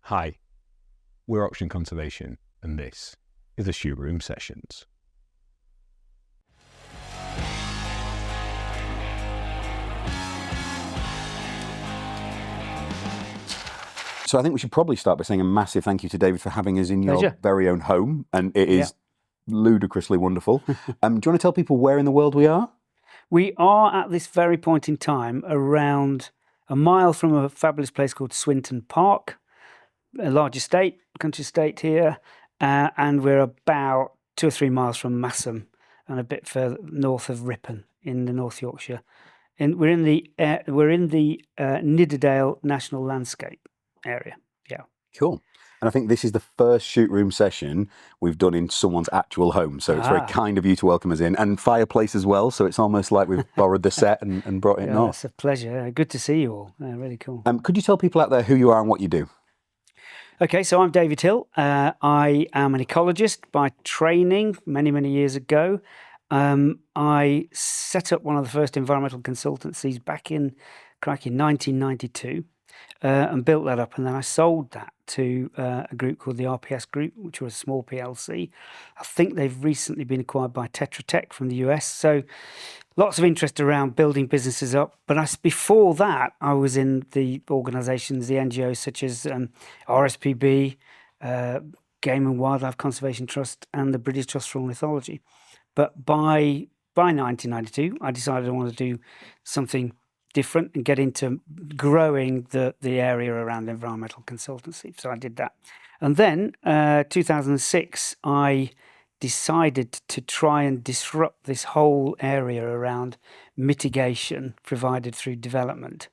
Hi, we're Oxygen Conservation, and this is the Shoot Room Sessions. So I think we should probably start by saying a massive thank you to David for having us in your Pleasure. very own home, and it is ludicrously wonderful. Do you want to tell people where in the world we are? We are at this very point in time around a mile from a fabulous place called Swinton Park, a large estate, country estate here, and we're about 2 or 3 miles from Massam and a bit further north of Ripon in the North Yorkshire. And we're in the Nidderdale National Landscape area. Yeah. Cool. And I think this is the first Shoot Room session we've done in someone's actual home. So it's very kind of you to welcome us in, and fireplace as well. So it's almost like we've borrowed the set and brought it north. It's a pleasure. Good to see you all. Really cool. Could you tell people out there who you are and what you do? Okay, so I'm David Hill. I am an ecologist by training many, many years ago. I set up one of the first environmental consultancies back in 1992 and built that up. And then I sold that to a group called the RPS Group, which was a small PLC. I think they've recently been acquired by Tetra Tech from the US. So lots of interest around building businesses up. But before that, I was in the organisations, the NGOs such as RSPB, Game and Wildlife Conservation Trust, and the British Trust for Ornithology. But by 1992, I decided I wanted to do something different and get into growing the area around environmental consultancy. So I did that. And then 2006, I decided to try and disrupt this whole area around mitigation provided through development.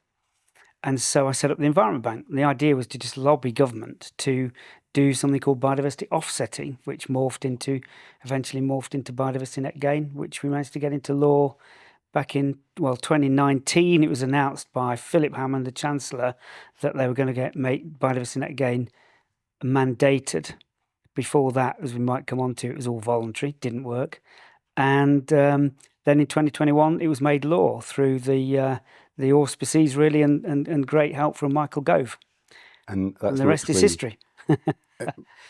And so I set up the Environment Bank. And the idea was to just lobby government to do something called biodiversity offsetting, which eventually morphed into biodiversity net gain, which we managed to get into law back in 2019. It was announced by Philip Hammond, the Chancellor, that they were going to make biodiversity net gain mandated. Before that, as we might come on to, it was all voluntary, didn't work. And then in 2021, it was made law through the auspices, really, and great help from Michael Gove. And the rest is history.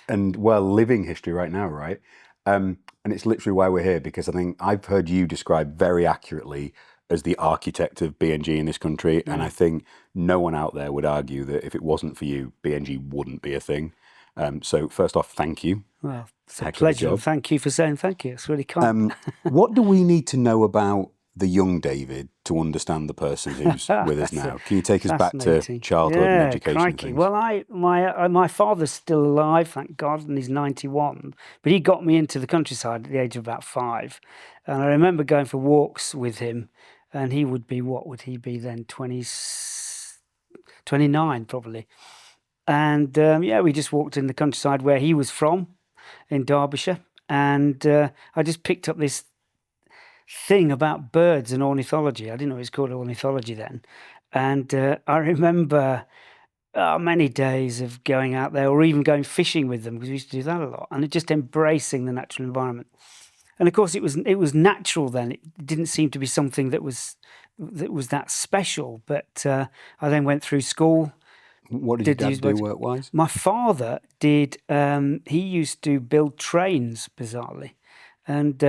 And living history right now, right? And it's literally why we're here, because I think I've heard you described very accurately as the architect of BNG in this country. And I think no one out there would argue that if it wasn't for you, BNG wouldn't be a thing. So first off, thank you. Well, it's a pleasure. Thank you for saying thank you. It's really kind. What do we need to know about the young David to understand the person who's with us now? Can you take us back to childhood and education? Crikey. Well, my father's still alive, thank God, and he's 91. But he got me into the countryside at the age of about 5. And I remember going for walks with him, and he would be, what would he be then? 29 probably. And we just walked in the countryside where he was from, in Derbyshire. And I just picked up this thing about birds and ornithology. I didn't know it was called ornithology then. And I remember many days of going out there or even going fishing with them, because we used to do that a lot, and just embracing the natural environment. And of course it was natural then. It didn't seem to be something that was that special. But I then went through school. What did your dad do work-wise? My father did, he used to build trains, bizarrely. And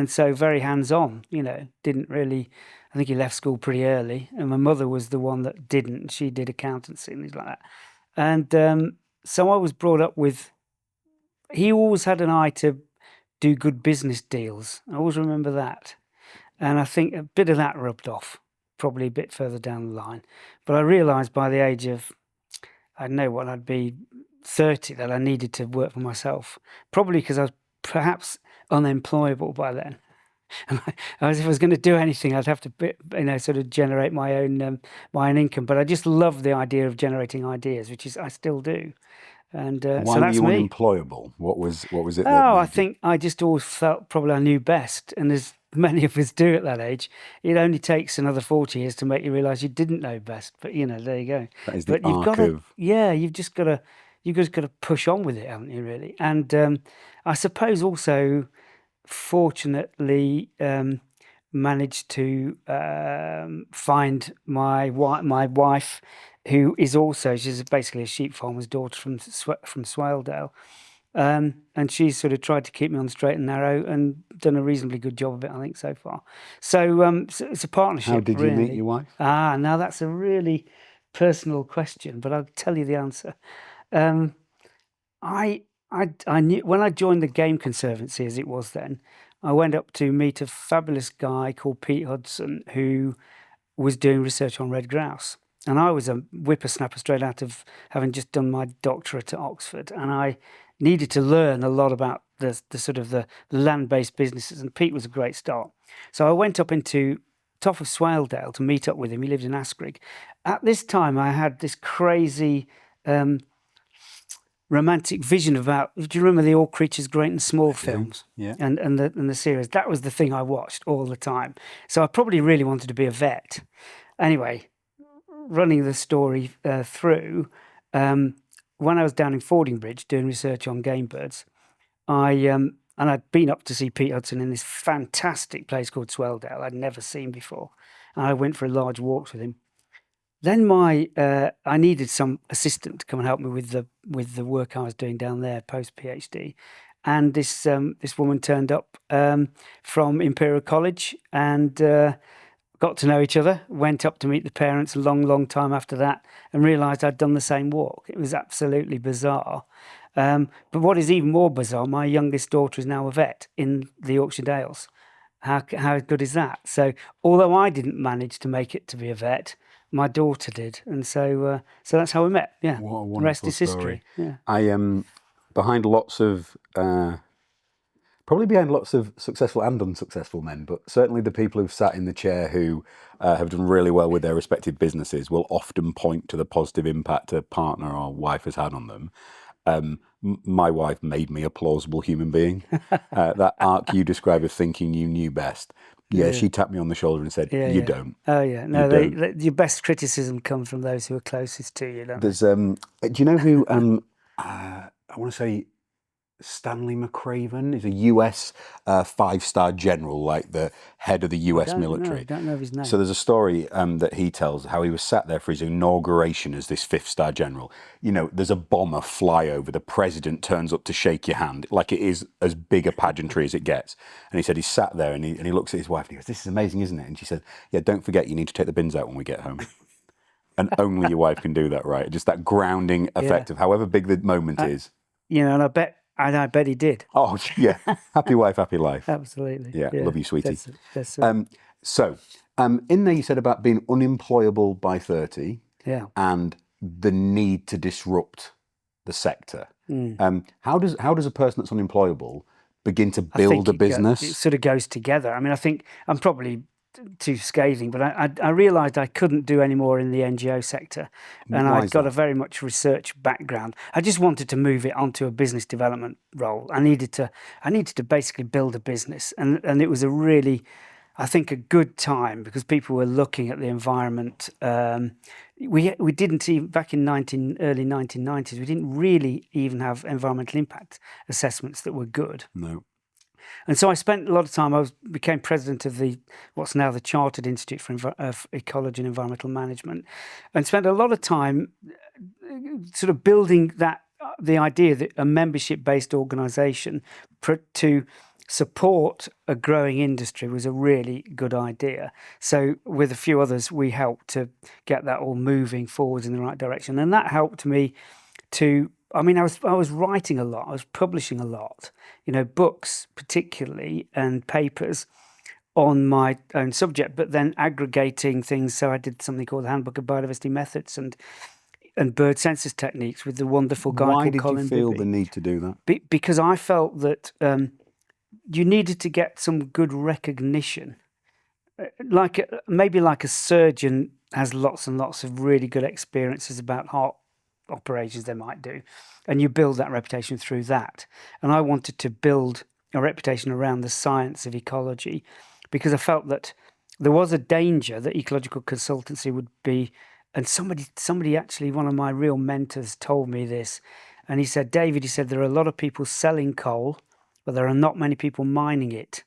so very hands-on, didn't really, I think he left school pretty early. And my mother was the one that didn't. She did accountancy and things like that. And so I was brought up with, he always had an eye to do good business deals. I always remember that. And I think a bit of that rubbed off, probably a bit further down the line. But I realised by the age of, I don't know what I'd be, 30, that I needed to work for myself. Probably because I was perhaps unemployable by then. If I was going to do anything, I'd have to, sort of generate my own income. But I just love the idea of generating ideas, which is I still do. And why so that's were you me. Unemployable? What was it? I think I just always felt probably I knew best, and as many of us do at that age, it only takes another 40 years to make you realise you didn't know best. But there you go. That is the arc of. You've just got to push on with it, haven't you? Really, and I suppose also, fortunately, managed to find my wife, who is also, she's basically a sheep farmer's daughter from Swaledale. And she's sort of tried to keep me on the straight and narrow and done a reasonably good job of it, I think, so far. So, so it's a partnership. How did you really. meet your wife? Now that's a really personal question, but I'll tell you the answer. I knew when I joined the Game Conservancy, as it was then, I went up to meet a fabulous guy called Pete Hudson, who was doing research on red grouse. And I was a whippersnapper straight out of having just done my doctorate at Oxford, and I needed to learn a lot about the sort of the land-based businesses, and Pete was a great start. So I went up into top of Swaledale to meet up with him. He lived in Askrigg. At this time, I had this crazy romantic vision about, do you remember the All Creatures Great and Small films? Yeah. And the series? That was the thing I watched all the time. So I probably really wanted to be a vet. Anyway, running the story through, when I was down in Fordingbridge doing research on game birds, and I'd been up to see Pete Hudson in this fantastic place called Swaledale I'd never seen before. And I went for large walks with him. Then I needed some assistant to come and help me with the work I was doing down there post PhD, and this woman turned up from Imperial College and got to know each other. Went up to meet the parents a long time after that, and realised I'd done the same walk. It was absolutely bizarre. But what is even more bizarre, my youngest daughter is now a vet in the Yorkshire Dales. How good is that? So although I didn't manage to make it to be a vet, my daughter did, and so that's how we met. Yeah, What a wonderful the rest is story. history. Yeah, I am behind lots of successful and unsuccessful men, but certainly the people who've sat in the chair who have done really well with their respective businesses will often point to the positive impact a partner or wife has had on them. My wife made me a plausible human being. That arc you describe of thinking you knew best. Yeah, she tapped me on the shoulder and said, "You don't." Oh yeah, no, your best criticism comes from those who are closest to you. Don't There's, do you know who? I want to say Stanley McCraven is a US 5-star general, like the head of the US military. I don't know his name. So there's a story that he tells how he was sat there for his inauguration as this 5th-star general. You know, there's a bomber fly over, the president turns up to shake your hand, like it is as big a pageantry as it gets. And he said he sat there and he looks at his wife and he goes, "This is amazing, isn't it?" And she said, "Yeah, don't forget you need to take the bins out when we get home." And only your wife can do that, right? Just that grounding effect of however big the moment is. You know, and I bet he did. Oh, yeah. Happy wife, happy life. Absolutely. Yeah, love you, sweetie. That's in there you said about being unemployable by 30 and the need to disrupt the sector. How does a person that's unemployable begin to build a business? It sort of goes together. I mean, I think I'm probably too scathing, but I realised I couldn't do any more in the NGO sector, and I'd got a very much research background. I just wanted to move it onto a business development role. I needed to basically build a business, and it was a really, I think, a good time because people were looking at the environment. We didn't even back in early 1990s. We didn't really even have environmental impact assessments that were good. No. And so I spent a lot of time. Became president of what's now the Chartered Institute for Ecology and Environmental Management, and spent a lot of time sort of building the idea that a membership-based organisation to support a growing industry was a really good idea. So with a few others, we helped to get that all moving forwards in the right direction, and that helped me to. I mean, I was writing a lot. I was publishing a lot, books particularly and papers on my own subject, but then aggregating things. So I did something called the Handbook of Biodiversity Methods and bird census techniques with the wonderful guy called Colin Why did you feel Bibby. the need to do that? Because I felt that you needed to get some good recognition. Maybe like a surgeon has lots and lots of really good experiences about heart operations they might do, and you build that reputation through that. And I wanted to build a reputation around the science of ecology because I felt that there was a danger that ecological consultancy would be, and somebody actually, one of my real mentors told me this, and he said, "David," he said, "there are a lot of people selling coal, but there are not many people mining it,"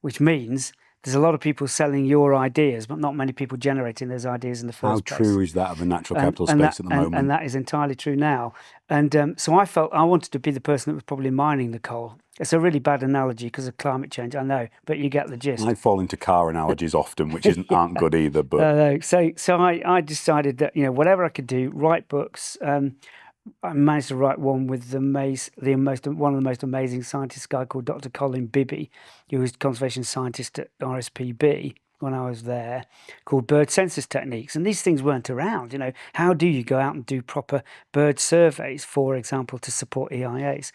which means there's a lot of people selling your ideas, but not many people generating those ideas in the How first place. true is that of the natural capital space at the moment? And that is entirely true now. And so I felt I wanted to be the person that was probably mining the coal. It's a really bad analogy because of climate change, I know, but you get the gist. I fall into car analogies often, which aren't good either. But so I decided that, you know, whatever I could do, write books. I managed to write one with one of the most amazing scientists, a guy called Dr. Colin Bibby, who was conservation scientist at RSPB when I was there, called Bird Census Techniques. And these things weren't around. You know, how do you go out and do proper bird surveys, for example, to support EIAs?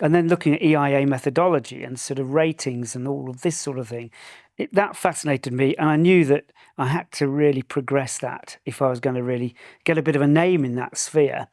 And then looking at EIA methodology and sort of ratings and all of this sort of thing, that fascinated me. And I knew that I had to really progress that if I was going to really get a bit of a name in that sphere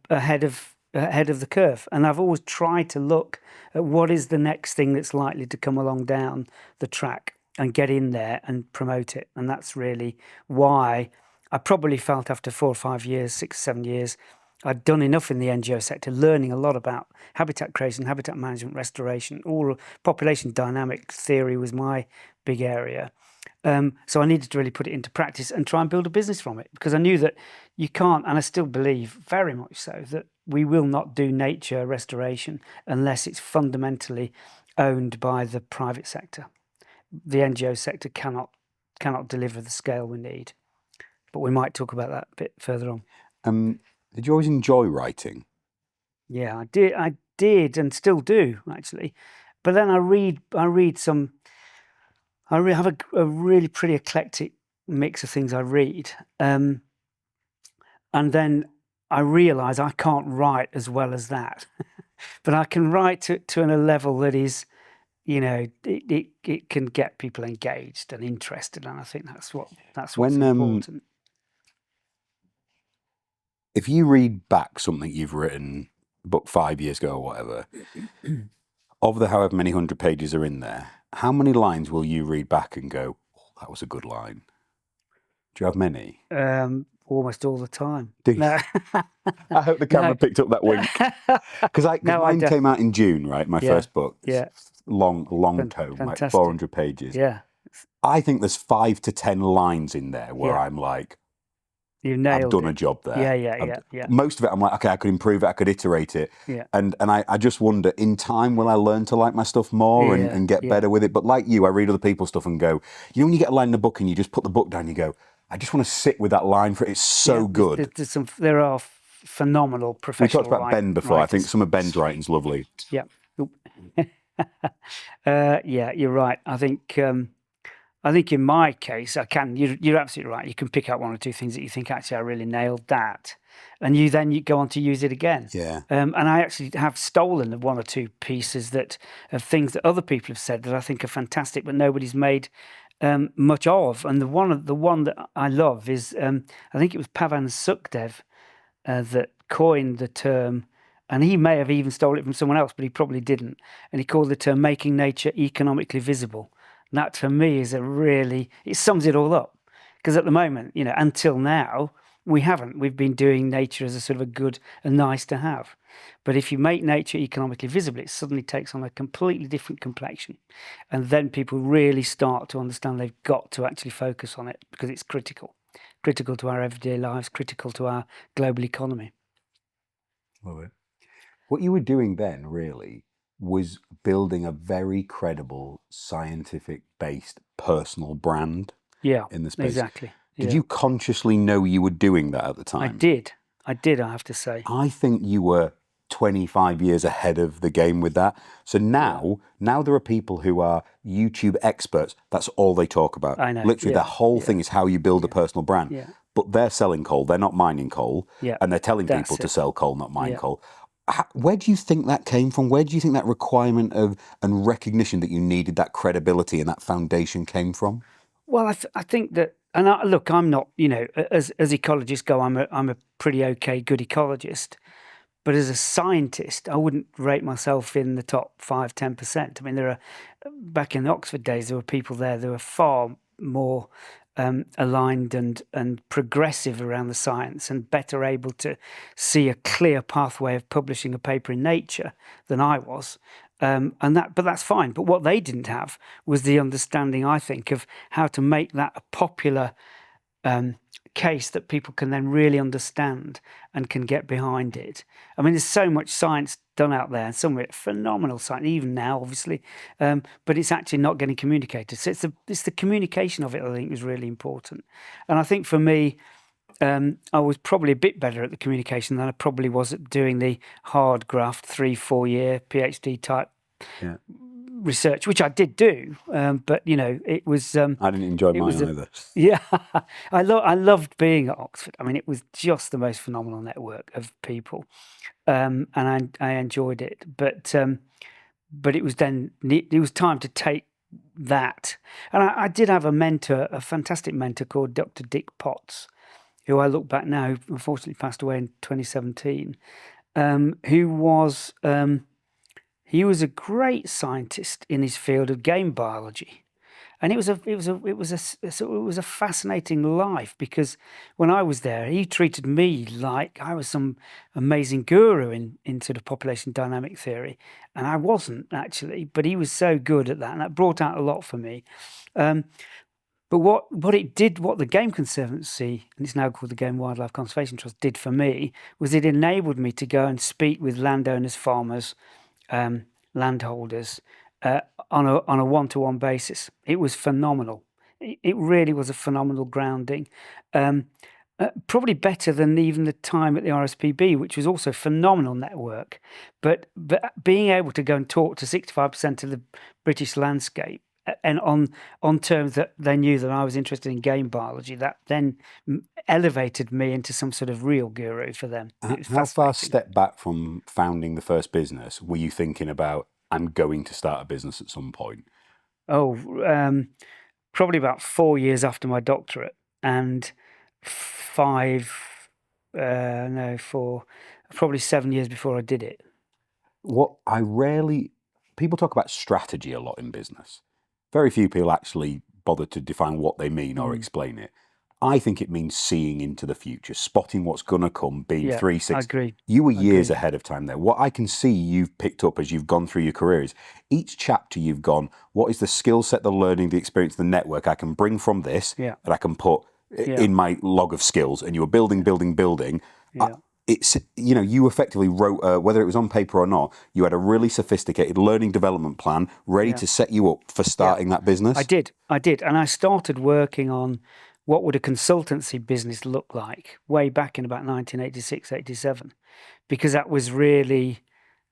ahead of the curve. And I've always tried to look at what is the next thing that's likely to come along down the track and get in there and promote it. And that's really why I probably felt after 4 or 5 years, 6 or 7 years, I'd done enough in the NGO sector, learning a lot about habitat creation, habitat management, restoration, all population dynamic theory was my big area. So I needed to really put it into practice and try and build a business from it, because I knew that you can't, and I still believe very much so, that we will not do nature restoration unless it's fundamentally owned by the private sector. The NGO sector cannot deliver the scale we need. But we might talk about that a bit further on. Did you always enjoy writing? Yeah, I did, and still do actually. But then I have a really pretty eclectic mix of things I read, and then I realise I can't write as well as that, but I can write to a level that is, you know, it can get people engaged and interested, and I think that's what's important. If you read back something you've written, book 5 years ago or whatever, of the however many 100 pages are in there, how many lines will you read back and go, oh, that was a good line? Do you have many? Almost all the time. Do you? No. I hope the camera picked up that wink. Because mine came out in June, right? My first book. Yeah. Long tome, like 400 pages. Yeah. I think there's 5 to 10 lines in there where I'm like, you nailed I've done a job there. Yeah. Most of it, I'm like, okay, I could improve it, I could iterate it. Yeah. And I just wonder, in time, will I learn to like my stuff more and get better with it? But like you, I read other people's stuff and go, you know, when you get a line in a book and you just put the book down, you go, I just want to sit with that line for it. It's so good. There are phenomenal professional. We talked about Ben before. Writers. I think some of Ben's writing's lovely. Yeah. Yeah, you're right. I think in my case, you're absolutely right. You can pick out 1 or 2 things that you think, actually, I really nailed that. And you go on to use it again. Yeah. And I actually have stolen 1 or 2 pieces of things that other people have said that I think are fantastic, but nobody's made much of. And the one that I love is, I think it was Pavan Sukhdev that coined the term, and he may have even stole it from someone else, but he probably didn't. And he called the term making nature economically visible. And that, for me, is it sums it all up. Because at the moment, you know, until now, we haven't. We've been doing nature as a sort of a good and nice to have. But if you make nature economically visible, it suddenly takes on a completely different complexion. And then people really start to understand they've got to actually focus on it, because it's critical to our everyday lives, critical to our global economy. Love it. What you were doing then, really, was building a very credible, scientific-based personal brand in the space. Exactly. Did you consciously know you were doing that at the time? I did, I have to say. I think you were 25 years ahead of the game with that. So now there are people who are YouTube experts. That's all they talk about. I know. Literally, their whole thing is how you build a personal brand. Yeah. But they're selling coal. They're not mining coal. Yeah. And they're telling people to sell coal, not mine coal. Where do you think that came from? Where do you think that requirement of and recognition that you needed that credibility and that foundation came from? Well, I think that, and look, I'm not, you know, as ecologists go, I'm a pretty okay, good ecologist. But as a scientist, I wouldn't rate myself in the top 5-10%. I mean, back in the Oxford days, there were people there that were far more aligned and progressive around the science and better able to see a clear pathway of publishing a paper in Nature than I was. But that's fine. But what they didn't have was the understanding, I think, of how to make that a popular case that people can then really understand and can get behind it. I mean, there's so much science done out there, and some of it phenomenal science, even now, obviously, but it's actually not getting communicated. So it's the communication of it, I think, is really important. And I think for me, I was probably a bit better at the communication than I probably was at doing the hard graft 3-4 year PhD type research, which I did do, but it was. I didn't enjoy mine either. Yeah, I loved being at Oxford. I mean, it was just the most phenomenal network of people, and I enjoyed it. But it was time to take that, and I did have a mentor, a fantastic mentor called Dr. Dick Potts, who I look back now, who unfortunately passed away in 2017, who was. He was a great scientist in his field of game biology, and it was a fascinating life, because when I was there, he treated me like I was some amazing guru in sort of population dynamic theory, and I wasn't actually. But he was so good at that, and that brought out a lot for me. But what the Game Conservancy, and it's now called the Game Wildlife Conservation Trust, did for me was it enabled me to go and speak with landowners, farmers, landholders on a one-to-one basis. It was phenomenal. It really was a phenomenal grounding. Probably better than even the time at the RSPB, which was also a phenomenal network. But being able to go and talk to 65% of the British landscape, and on terms that they knew that I was interested in game biology, that then elevated me into some sort of real guru for them. How far step back from founding the first business were you thinking about, I'm going to start a business at some point? Oh, probably about 4 years after my doctorate, and probably 7 years before I did it. People talk about strategy a lot in business. Very few people actually bother to define what they mean or explain it. I think it means seeing into the future, spotting what's going to come, being 360. I agree. You were years ahead of time there. What I can see you've picked up as you've gone through your career is each chapter you've gone, what is the skill set, the learning, the experience, the network I can bring from this that I can put in my log of skills? And you were building. Yeah. You effectively wrote, whether it was on paper or not, you had a really sophisticated learning development plan ready to set you up for starting that business. I did. And I started working on what would a consultancy business look like way back in about 1986, 87, because that was really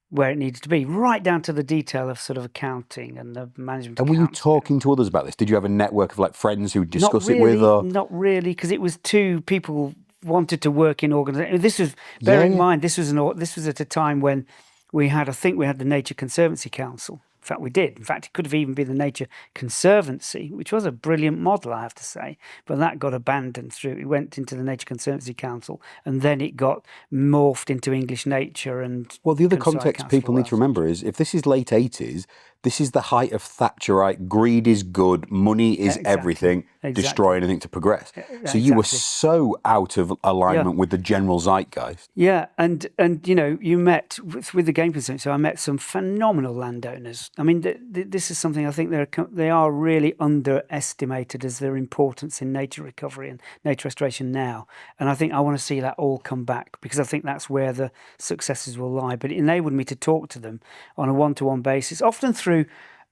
where it needed to be, right down to the detail of sort of accounting and the management. And were you talking to others about this? Did you have a network of friends who discuss it with? Or? Not really, because it was two people wanted to work in organizations. This was, bear in mind, this was at a time when we had the Nature Conservancy Council. In fact, we did. In fact, it could have even been the Nature Conservancy, which was a brilliant model, I have to say. But that got abandoned it went into the Nature Conservancy Council, and then it got morphed into English Nature. And well, the other context people need to remember is, if this is late 80s, this is the height of Thatcherite. Greed is good. Money is everything. Destroy anything to progress. So you were so out of alignment with the general zeitgeist. Yeah, and you met with the Game Conservancy. So I met some phenomenal landowners. I mean, this is something I think they are really underestimated as their importance in nature recovery and nature restoration now. And I think I want to see that all come back, because I think that's where the successes will lie. But it enabled me to talk to them on a one-to-one basis, often through.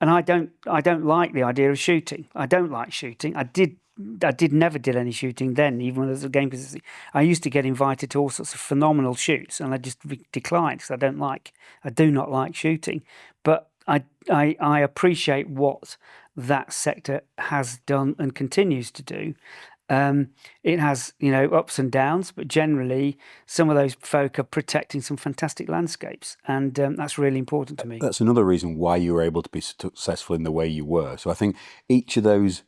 And I don't like the idea of shooting. I don't like shooting. I never did any shooting then, even when I was a Game Conservancy. I used to get invited to all sorts of phenomenal shoots, and I just declined because I do not like shooting. But I appreciate what that sector has done and continues to do. It has, ups and downs, but generally some of those folk are protecting some fantastic landscapes, and that's really important to me. That's another reason why you were able to be successful in the way you were. So I think each of those.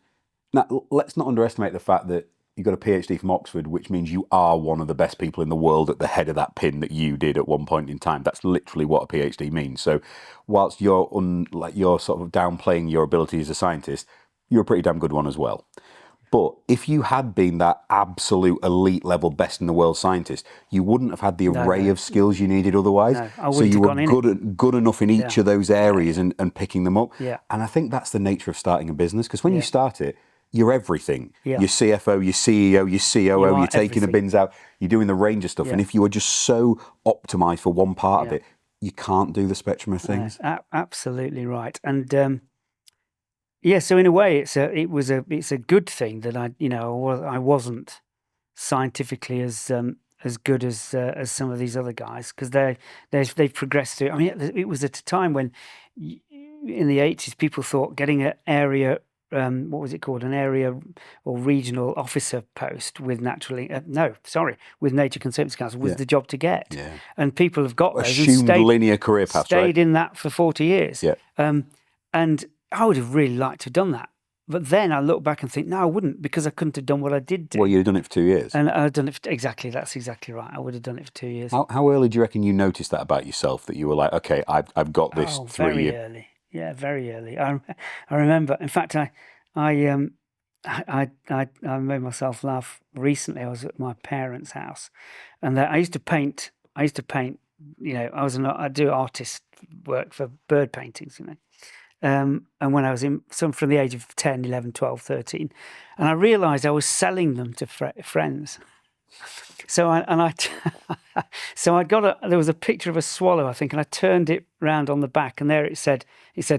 Now, let's not underestimate the fact that you got a PhD from Oxford, which means you are one of the best people in the world at the head of that pin that you did at one point in time. That's literally what a PhD means. So whilst you're sort of downplaying your ability as a scientist, you're a pretty damn good one as well. But if you had been that absolute elite level best in the world scientist, you wouldn't have had the array of skills you needed otherwise. No, I so wouldn't you have were gone in good enough in each of those areas and picking them up. Yeah. And I think that's the nature of starting a business, because when you Yeah. start it, you're everything. Yeah. Your CFO, your CEO, your COO, You you're are taking the everything. bins out, you're doing the range of stuff. Yeah. And if you are just so optimized for one part of Yeah. it, you can't do the spectrum of things. Absolutely right. And yeah, so in a way, it's a good thing that I wasn't scientifically as good as some of these other guys, because they've progressed through. I mean, it was at a time when in the 80s people thought getting an area. What was it called? An area or regional officer post with with Nature Conservancy Council was the job to get. Yeah. And people have got those Assumed and linear career paths, stayed right? in that for 40 years. Yeah. And I would have really liked to have done that. But then I look back and think, no, I wouldn't, because I couldn't have done what I did do. Well, you'd have done it for 2 years. And I'd done it exactly. That's exactly right. I would have done it for 2 years. How early do you reckon you noticed that about yourself, that you were like, okay, I've got this 3 very years? early. Yeah, very early. I remember. In fact, I made myself laugh recently. I was at my parents' house, and I used to paint. I do artist work for bird paintings. And when I was from the age of 10, 11, 12, 13, and I realised I was selling them to friends. So there was a picture of a swallow, I think, and I turned it round on the back, and there it said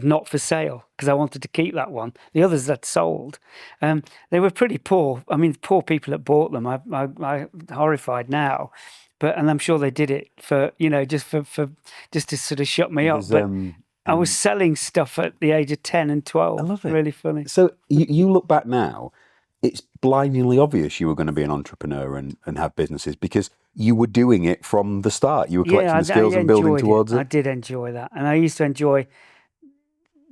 not for sale, because I wanted to keep that one. The others I'd sold. They were pretty poor. I mean, poor people that bought them. I'm horrified now. And I'm sure they did it for, just to sort of shut me up. But I was selling stuff at the age of 10 and 12. I love it. Really funny. So you look back now, it's blindingly obvious you were going to be an entrepreneur and have businesses, because you were doing it from the start. You were collecting the skills and building towards it. I did enjoy that. And I used to enjoy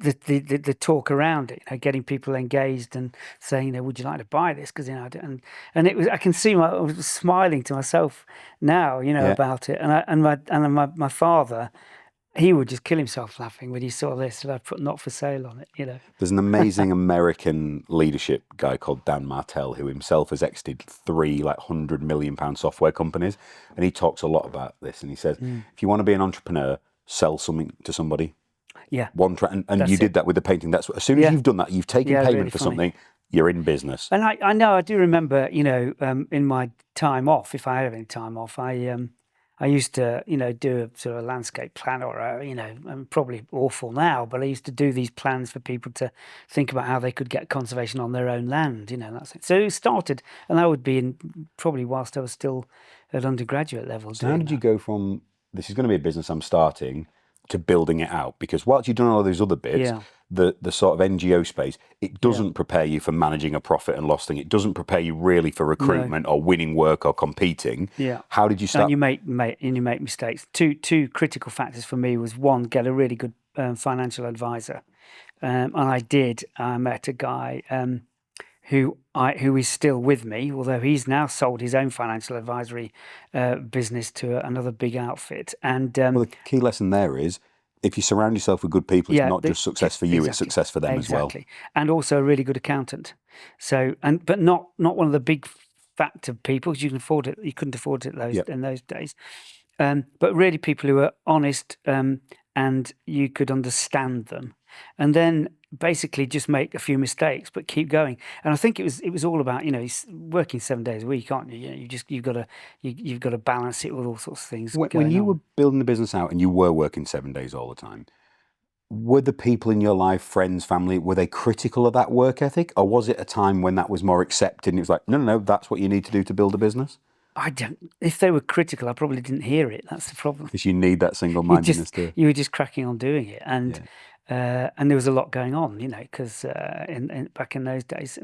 the talk around it, getting people engaged and saying, would you like to buy this? Because and it was, I can see I was smiling to myself now, about it. And my father, he would just kill himself laughing when he saw this, and I'd put not for sale on it. There's an amazing American leadership guy called Dan Martell, who himself has exited 3 £100 million software companies, and he talks a lot about this. And he says, if you want to be an entrepreneur, sell something to somebody. Yeah. And you did that with the painting. That's as soon as you've done that, you've taken payment really for funny. something, you're in business. And I know, I do remember, in my time off, if I had any time off, I used to, do a sort of landscape plan, or, I'm probably awful now, but I used to do these plans for people to think about how they could get conservation on their own land, that's it. So it started, and that would be probably whilst I was still at undergraduate level. So how did you go from, this is going to be a business I'm starting, to building it out? Because whilst you've done all those other bits, the sort of NGO space, it doesn't prepare you for managing a profit and loss thing. It doesn't prepare you really for recruitment or winning work or competing. Yeah. How did you start? And you make mistakes. Two critical factors for me was, one, get a really good financial advisor, and I did. I met a guy who is still with me, although he's now sold his own financial advisory business to another big outfit. And well, the key lesson there is, if you surround yourself with good people, it's not just success for you; it's success for them as well. And also a really good accountant. So, but not one of the big factor people, because you can afford it. You couldn't afford it in those days. But really, people who are honest, and you could understand them, and then basically just make a few mistakes but keep going. And I think it was all about, working 7 days a week, aren't you? You've got to balance it with all sorts of things. When you were building the business out and you were working 7 days all the time, were the people in your life, friends, family, were they critical of that work ethic, or was it a time when that was more accepted and it was like, no, that's what you need to do to build a business? If they were critical, I probably didn't hear it. That's the problem. Because you need that single-mindedness too. You were just cracking on doing it, and there was a lot going on, because back in those days,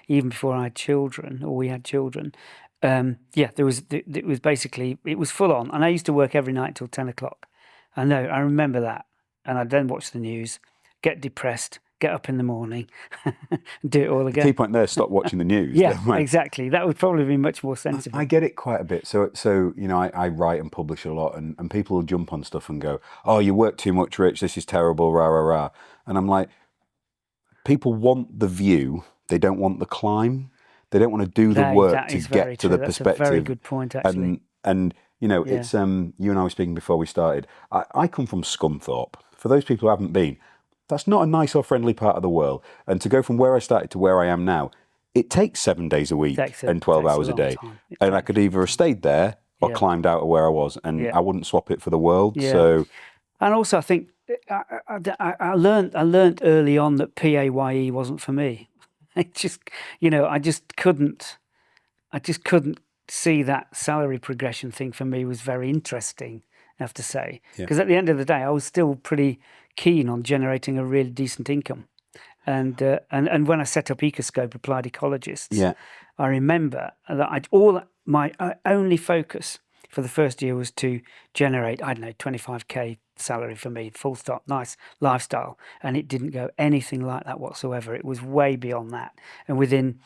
even before I had children, or we had children, it was basically, it was full on, and I used to work every night till 10 o'clock. I remember that, and I'd then watch the news, get depressed, get up in the morning, do it all again. The key point there, stop watching the news. Exactly. That would probably be much more sensible. I get it quite a bit. So I write and publish a lot, and people will jump on stuff and go, oh, you work too much, Rich, this is terrible, rah, rah, rah. And I'm like, people want the view they don't want the climb. They don't want to do the work to get to the perspective. That's a very good point, actually. And you know, it's you and I were speaking before we started. I come from Scunthorpe. For those people who haven't been, that's not a nice or friendly part of the world. And to go from where I started to where I am now, it takes 7 days a week and 12 hours a day. And I could either have stayed there or climbed out of where I was, and I wouldn't swap it for the world. So, and also I think I learned early on that PAYE wasn't for me. I just couldn't see that salary progression thing. For me was very interesting, I have to say, because at the end of the day I was still pretty keen on generating a really decent income. And when I set up Ecoscope Applied Ecologists, I remember that my only focus for the first year was to generate, I don't know, 25k salary for me, full stop, nice lifestyle. And it didn't go anything like that whatsoever. It was way beyond that. And within,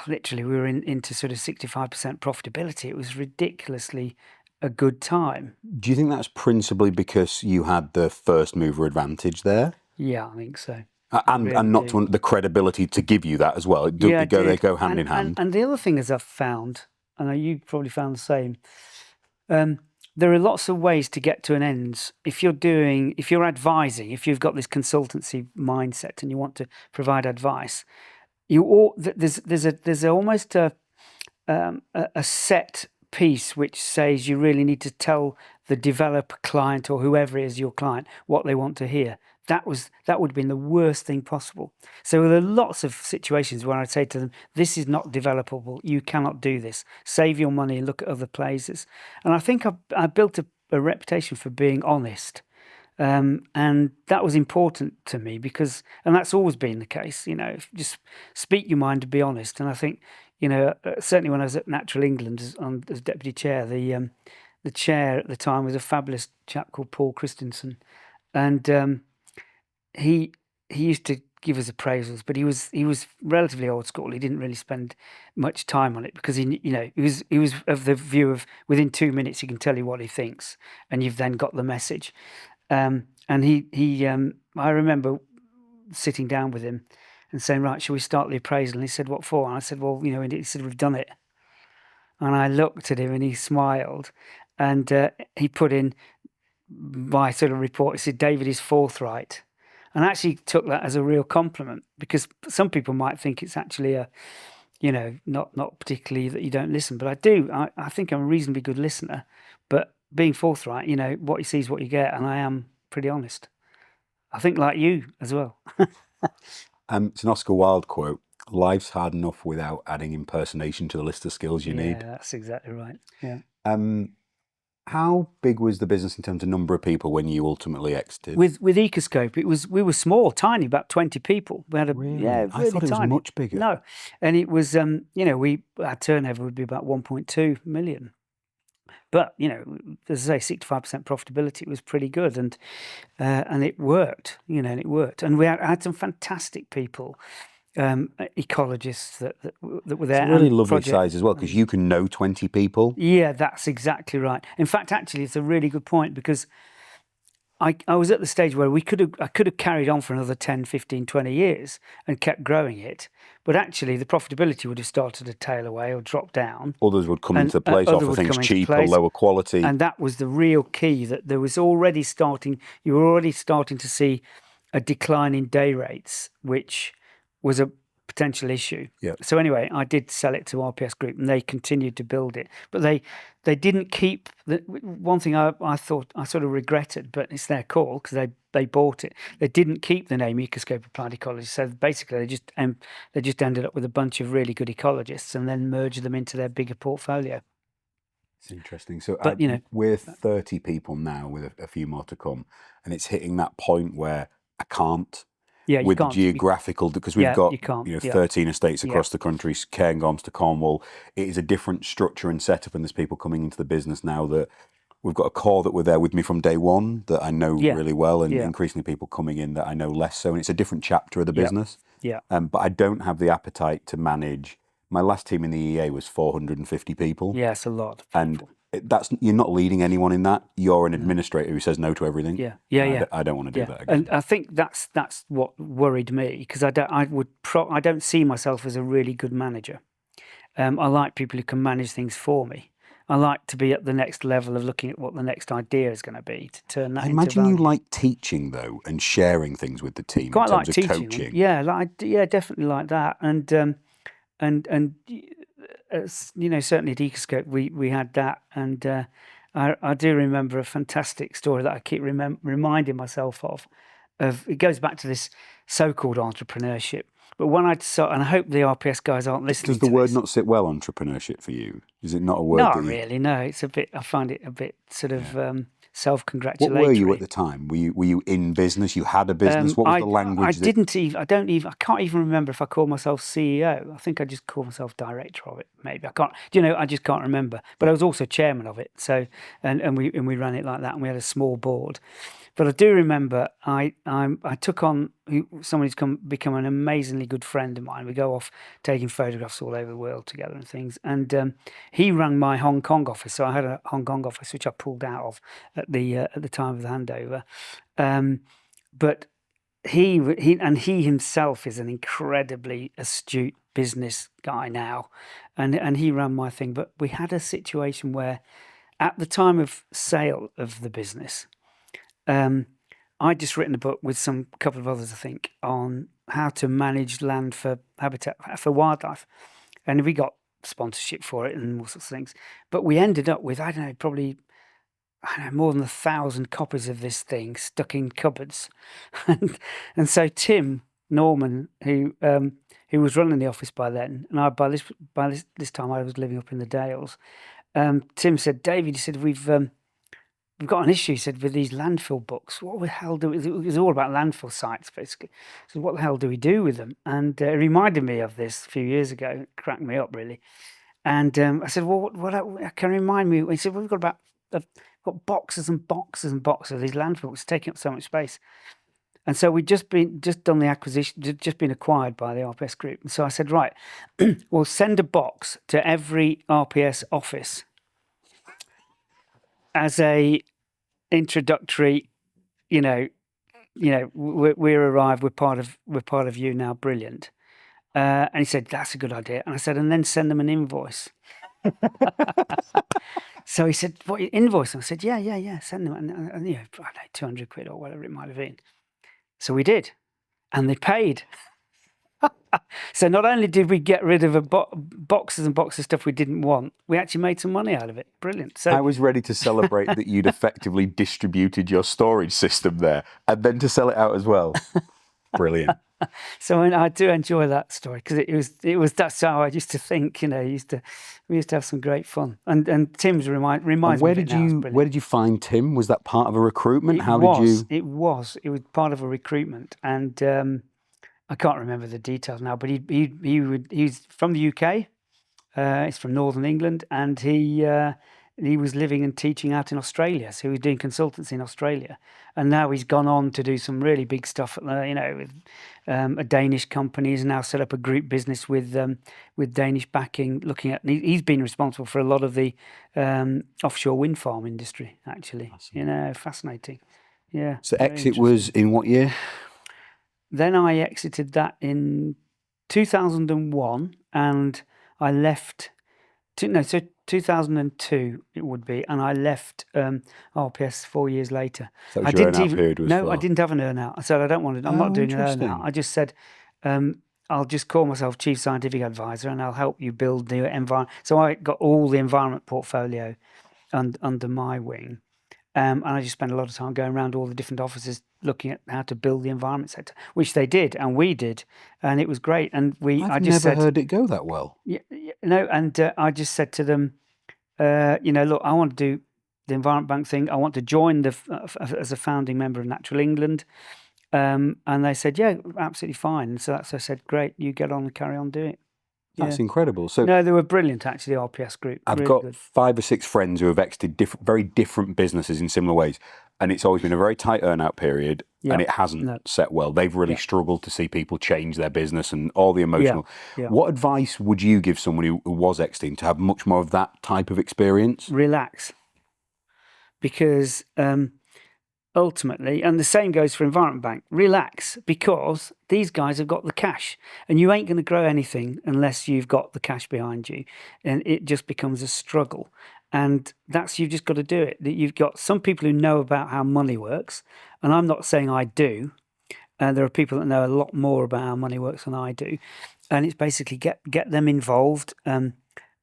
literally we were into sort of 65% profitability. It was ridiculously a good time. Do you think that's principally because you had the first mover advantage there? Yeah, I think so. And not the credibility to give you that as well. They go hand in hand. And the other thing is I've found, I know you probably found the same, there are lots of ways to get to an end. If you're advising, if you've got this consultancy mindset and you want to provide advice, there's almost a set piece which says you really need to tell the developer client or whoever is your client what they want to hear. That would have been the worst thing possible. So there are lots of situations where I'd say to them, this is not developable. You cannot do this. Save your money and look at other places. And I think I built a reputation for being honest. And that was important to me and that's always been the case, just speak your mind and be honest. And I think, certainly when I was at Natural England as deputy chair, the chair at the time was a fabulous chap called Paul Christensen. And he used to give us appraisals, but he was relatively old school. He didn't really spend much time on it because he was of the view of within 2 minutes he can tell you what he thinks, and you've then got the message. And I remember sitting down with him and saying, right, shall we start the appraisal? And he said, what for? And I said, well, he said, we've done it. And I looked at him and he smiled, and he put in my sort of report. He said, David is forthright. And I actually took that as a real compliment, because some people might think it's actually not particularly that you don't listen, but I do. I think I'm a reasonably good listener, but being forthright, what you see is what you get, and I am pretty honest. I think like you as well. It's an Oscar Wilde quote: life's hard enough without adding impersonation to the list of skills you need. Yeah, that's exactly right. Yeah. How big was the business in terms of number of people when you ultimately exited? With Ecoscope, we were small, tiny, about 20 people. We had really I thought it was much bigger. No, and it was our turnover would be about 1.2 million. But as I say, 65% profitability was pretty good, and it worked. And we had some fantastic people. Ecologists that were there. It's a really lovely size as well, because you can know 20 people. Yeah, that's exactly right. In fact, actually, it's a really good point, because I was at the stage where I could have carried on for another 10, 15, 20 years and kept growing it. But actually, the profitability would have started to tail away or drop down. Others would come into place, offer things cheaper, lower quality. And that was the real key, that you were already starting to see a decline in day rates, which was a potential issue. Yeah. So anyway, I did sell it to RPS Group, and they continued to build it. But they didn't keep one thing I thought I sort of regretted, but it's their call, because they bought it. They didn't keep the name Ecoscope Applied Ecology. So basically, they just ended up with a bunch of really good ecologists and then merged them into their bigger portfolio. It's interesting. So but, we're 30 people now, with a few more to come, and it's hitting that point where I can't. Yeah, with the geographical, because we've got 13 estates across the country, Cairngorms to Cornwall. It is a different structure and setup, and there's people coming into the business now that we've got a core that were there with me from day one that I know really well, and increasingly people coming in that I know less so, and it's a different chapter of the business. Yeah. But I don't have the appetite to manage. My last team in the EA was 450 people. Yeah, it's a lot of people. you're not leading anyone in that. You're an administrator who says no to everything. Yeah. I don't want to do that again. And I think that's what worried me, because I don't see myself as a really good manager. I like people who can manage things for me. I like to be at the next level of looking at what the next idea is going to be, to turn that I into imagine you value. like teaching though, and sharing things with the team Quite in like terms teaching of them. coaching. Yeah, definitely like that. And certainly at Ecoscope we had that. And I do remember a fantastic story that I keep reminding myself of. It goes back to this so-called entrepreneurship. But when I saw, and I hope the RPS guys aren't listening. Does the to word this. not sit well, entrepreneurship, for you? Is it not a word? Not really. No, it's a bit. I find it a bit sort of self-congratulatory. What were you at the time? Were you in business? You had a business? What was the language? I can't even remember if I called myself CEO. I think I just called myself director of it. Maybe I can't. I just can't remember. But I was also chairman of it. So and we ran it like that, and we had a small board. But I do remember I took on someone who's become an amazingly good friend of mine. We go off taking photographs all over the world together and things. And he ran my Hong Kong office. So I had a Hong Kong office which I pulled out of at the time of the handover. But he himself is an incredibly astute business guy now, and he ran my thing. But we had a situation where, at the time of sale of the business, I'd just written a book with some couple of others, I think, on how to manage land for habitat for wildlife, and we got sponsorship for it and all sorts of things. But we ended up with probably more than 1,000 copies of this thing stuck in cupboards, and so Tim Norman, who was running the office by then, and by this time I was living up in the Dales. Tim said, David, he said, we've got an issue, he said, with these landfill books. What the hell do we do? It was all about landfill sites, basically. So what the hell do we do with them? And it reminded me of this a few years ago. It cracked me up, really. And I said, well, what can remind me? He said, well, we've got boxes and boxes and boxes of these landfill books taking up so much space. And so we'd just done the acquisition, just been acquired by the RPS group. And so I said, right, we'll send a box to every RPS office as a introductory, we arrived, we're part of you now, brilliant. And he said, that's a good idea. And I said, and then send them an invoice. So he said, what, invoice? And I said, yeah, send them. And I don't know, 200 quid or whatever it might have been. So we did, and they paid. So not only did we get rid of boxes and boxes of stuff we didn't want, we actually made some money out of it. Brilliant. So I was ready to celebrate that you'd effectively distributed your storage system there, and then to sell it out as well. Brilliant. So I do enjoy that story, because that's how I used to think. We used to have some great fun. And Tim's reminds me of it now. Where did you find Tim? Was that part of a recruitment? It was part of a recruitment, and I can't remember the details now. But he's from the UK. He's from Northern England, and he was living and teaching out in Australia. So he was doing consultancy in Australia, and now he's gone on to do some really big stuff. With a Danish company. He's now set up a group business with Danish backing. Looking at, he's been responsible for a lot of the offshore wind farm industry. Actually, fascinating. Yeah. So exit was in what year? Then I exited that in 2001, and I left. 2002 it would be, and I left RPS 4 years later. So I didn't I didn't have an earn-out. I said, I don't want it. I'm not doing an earn-out. I just said, I'll just call myself Chief Scientific Advisor, and I'll help you build the environment. So I got all the environment portfolio under my wing. And I just spent a lot of time going around all the different offices looking at how to build the environment sector, which they did, and we did, and it was great. And I've never heard it go that well. And I just said to them, look, I want to do the Environment Bank thing. I want to join as a founding member of Natural England. And they said, yeah, absolutely fine. And so I said, great, you get on and carry on doing it. That's incredible. So no, they were brilliant, actually, the RPS group. I've really got good. 5 or 6 friends who have exited very different businesses in similar ways. and it's always been a very tight earn-out period, Yeah. and it hasn't No. set well. They've really struggled to see people change their business and all the emotional. Yeah. What advice would you give someone who was exiting to have much more of that type of experience? Relax. Because ultimately, and the same goes for Environment Bank, relax, because these guys have got the cash, and you ain't going to grow anything unless you've got the cash behind you, and it just becomes a struggle. And you've just got to do it. That you've got some people who know about how money works, and I'm not saying I do. There are people that know a lot more about how money works than I do, and it's basically get them involved,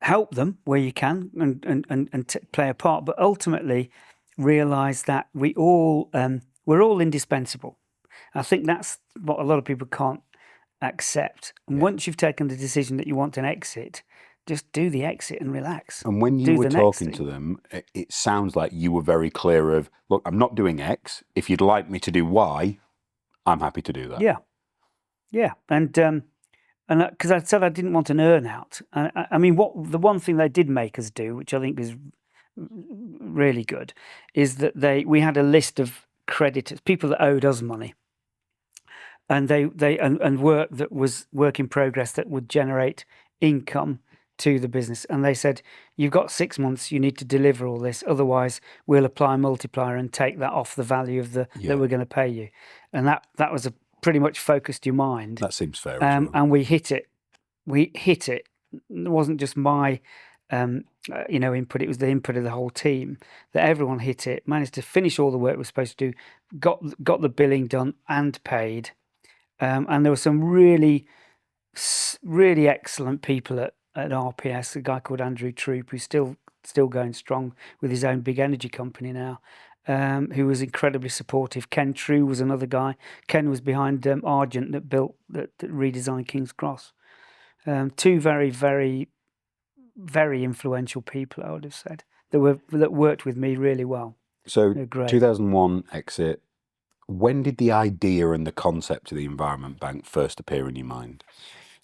help them where you can, and play a part. But ultimately, realize that we're all indispensable. I think that's what a lot of people can't accept. And once you've taken the decision that you want an exit, just do the exit and relax. And when you Do were the next talking thing. to them, it sounds like you were very clear of, look, I'm not doing X. If you'd like me to do Y, I'm happy to do that. Yeah, and because I said I didn't want an earn out. I mean, the one thing they did make us do, which I think is really good, is that we had a list of creditors, people that owed us money, and and work that was work in progress that would generate income to the business. And they said, you've got 6 months, you need to deliver all this, otherwise we'll apply a multiplier and take that off the value of that we're going to pay you. And that was pretty much focused your mind. That seems fair as well. And we hit it. It wasn't just my input, it was the input of the whole team, that everyone hit it, managed to finish all the work we're supposed to do, got the billing done and paid. And there were some really, really excellent people at RPS, a guy called Andrew Troop, who's still going strong with his own big energy company now, who was incredibly supportive. Ken True was another guy. Ken was behind Argent that redesigned King's Cross. Two very, very, very influential people, I would have said, that worked with me really well. So great. 2001 exit. When did the idea and the concept of the Environment Bank first appear in your mind?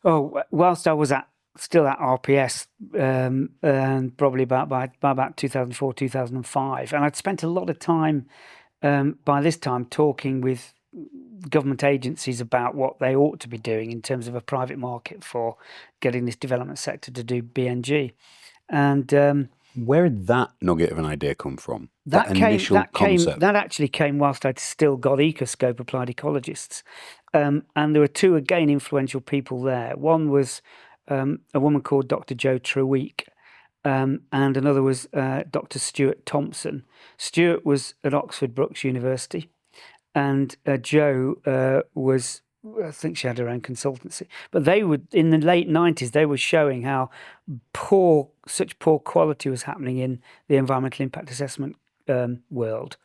Oh, whilst I was still at RPS, and probably by about 2004, 2005. And I'd spent a lot of time by this time talking with government agencies about what they ought to be doing in terms of a private market for getting this development sector to do BNG. And where did that nugget of an idea come from? That concept? That actually came whilst I'd still got Ecoscope applied ecologists. And there were two, again, influential people there. One was a woman called Dr. Jo Treweek, and another was Dr. Stuart Thompson. Stuart was at Oxford Brookes University, and Jo was, I think she had her own consultancy. But they would, in the late 90s, they were showing how such poor quality was happening in the environmental impact assessment world.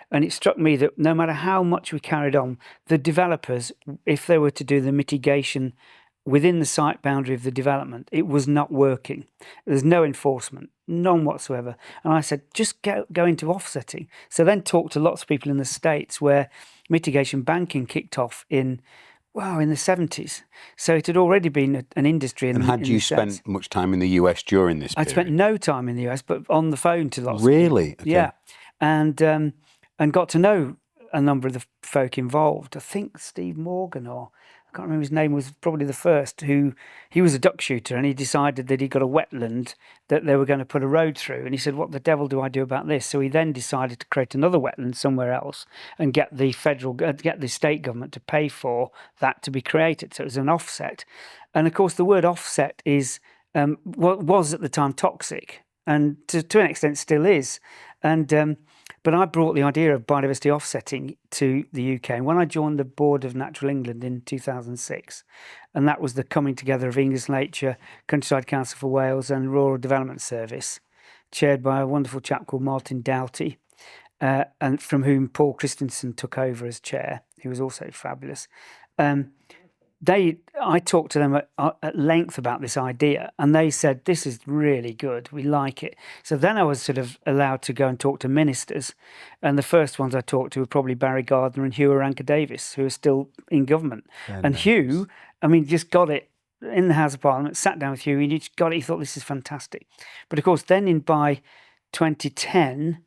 And it struck me that no matter how much we carried on, the developers, if they were to do the mitigation within the site boundary of the development, it was not working. There's no enforcement, none whatsoever. And I said, just go into offsetting. So then talked to lots of people in the States where mitigation banking kicked off in the 70s. So it had already been an industry. And had you spent much time in the US during this period? I'd spent no time in the US, but on the phone to lots Really? of people. Okay. Yeah. And got to know a number of the folk involved. I think Steve Morgan, or I can't remember his name, was probably the first, he was a duck shooter, and he decided that he got a wetland that they were going to put a road through. And he said, what the devil do I do about this? So he then decided to create another wetland somewhere else and get the state government to pay for that to be created. So it was an offset. And of course, the word offset was at the time toxic, and to an extent still is. But I brought the idea of biodiversity offsetting to the UK. And when I joined the board of Natural England in 2006, and that was the coming together of English Nature, Countryside Council for Wales and Rural Development Service, chaired by a wonderful chap called Martin Doughty, and from whom Paul Christensen took over as chair, who was also fabulous. I talked to them at length about this idea, and they said, this is really good, we like it. So then I was sort of allowed to go and talk to ministers, and the first ones I talked to were probably Barry Gardner and Hugh Aranka-Davies, who are still in government. And Hugh, I mean, just got it in the House of Parliament, sat down with Hugh, and he just got it, he thought this is fantastic. But of course, then by 2010,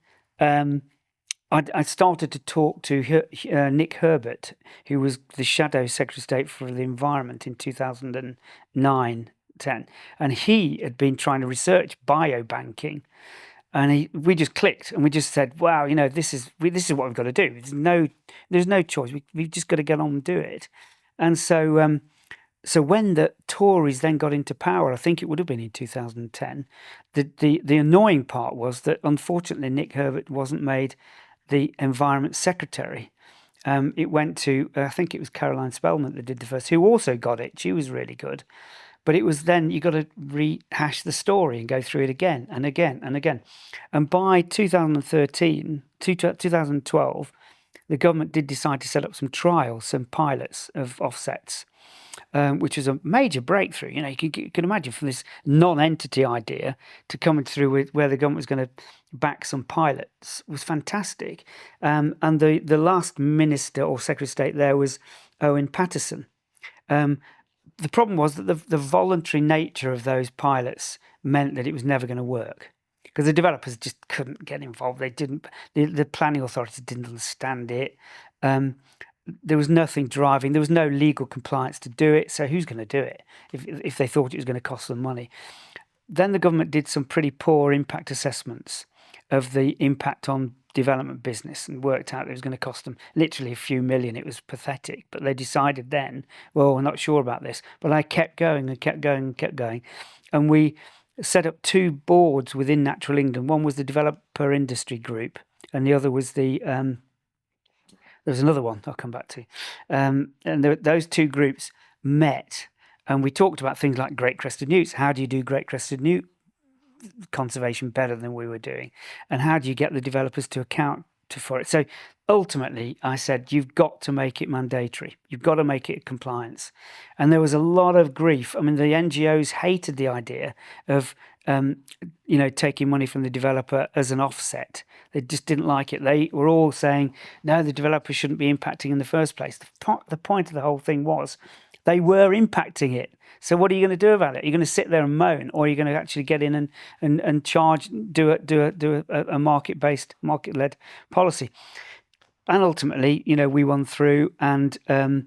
I started to talk to Nick Herbert, who was the Shadow Secretary of State for the Environment in 2009, 10. And he had been trying to research biobanking. And we just clicked and we just said, wow, you know, this is what we've got to do. There's no choice. We've just got to get on and do it. And so so when the Tories then got into power, I think it would have been in 2010, the annoying part was that unfortunately Nick Herbert wasn't made the Environment Secretary. It went to, I think it was Caroline Spellman that did the first, who also got it. She was really good. But it was then you got to rehash the story and go through it again and again and again. And by 2012, the government did decide to set up some trials, some pilots of offsets, which was a major breakthrough. You know, you can imagine from this non-entity idea to coming through with where the government was going to back some pilots was fantastic. And the last minister or Secretary of State there was Owen Paterson. The problem was that the voluntary nature of those pilots meant that it was never going to work because the developers just couldn't get involved. They didn't. The planning authorities didn't understand it. There was nothing driving. There was no legal compliance to do it. So who's going to do it if they thought it was going to cost them money? Then the government did some pretty poor impact assessments of the impact on development business and worked out it was going to cost them literally a few million. It was pathetic. But they decided then, well, we're not sure about this. But I kept going and kept going and kept going. And we set up two boards within Natural England. One was the Developer Industry Group and the other was the... there's another one I'll come back to. And those two groups met and we talked about things like great crested newts. How do you do great crested newt conservation better than we were doing? And how do you get the developers to account for it? So ultimately, I said, you've got to make it mandatory. You've got to make it compliance. And there was a lot of grief. I mean, the NGOs hated the idea of taking money from the developer as an offset. They just didn't like it. They were all saying, no, the developer shouldn't be impacting in the first place. The point of the whole thing was they were impacting it. So what are you going to do about it? Are you going to sit there and moan, or are you going to actually get in and charge, do a market-based, market-led policy? And ultimately, we won through, and the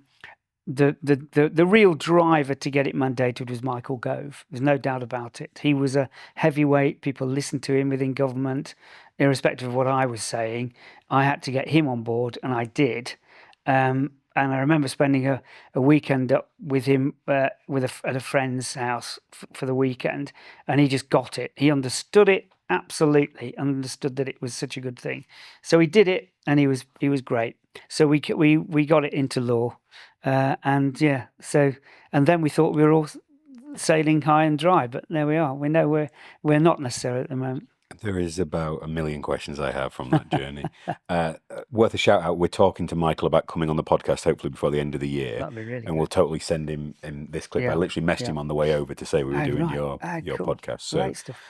real driver to get it mandated was Michael Gove. There's no doubt about it. He was a heavyweight. People listened to him within government, irrespective of what I was saying. I had to get him on board, and I did. And I remember spending a weekend up with him at a friend's house for the weekend, and he just got it. He understood it, absolutely understood that it was such a good thing. So he did it, and he was great. So we got it into law, and then we thought we were all sailing high and dry, but there we are. We know we're not necessarily at the moment. There is about a million questions I have from that journey. Worth a shout out. We're talking to Michael about coming on the podcast, hopefully before the end of the year. That'd be really good. We'll totally send him in this clip. Yeah. I literally messaged him on the way over to say we were doing your cool. podcast. So, great stuff.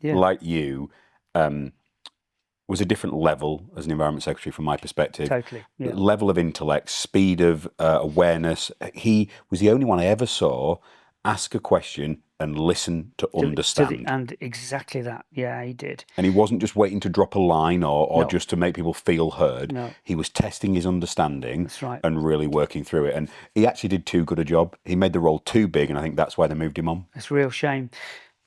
Like you, was a different level as an environment secretary from my perspective. Totally. Yeah. Level of intellect, speed of awareness. He was the only one I ever saw ask a question and listen to understand. And exactly that. Yeah, he did. And he wasn't just waiting to drop a line or No. just to make people feel heard. No. He was testing his understanding. That's right. And really working through it. And he actually did too good a job. He made the role too big, and I think that's why they moved him on. It's a real shame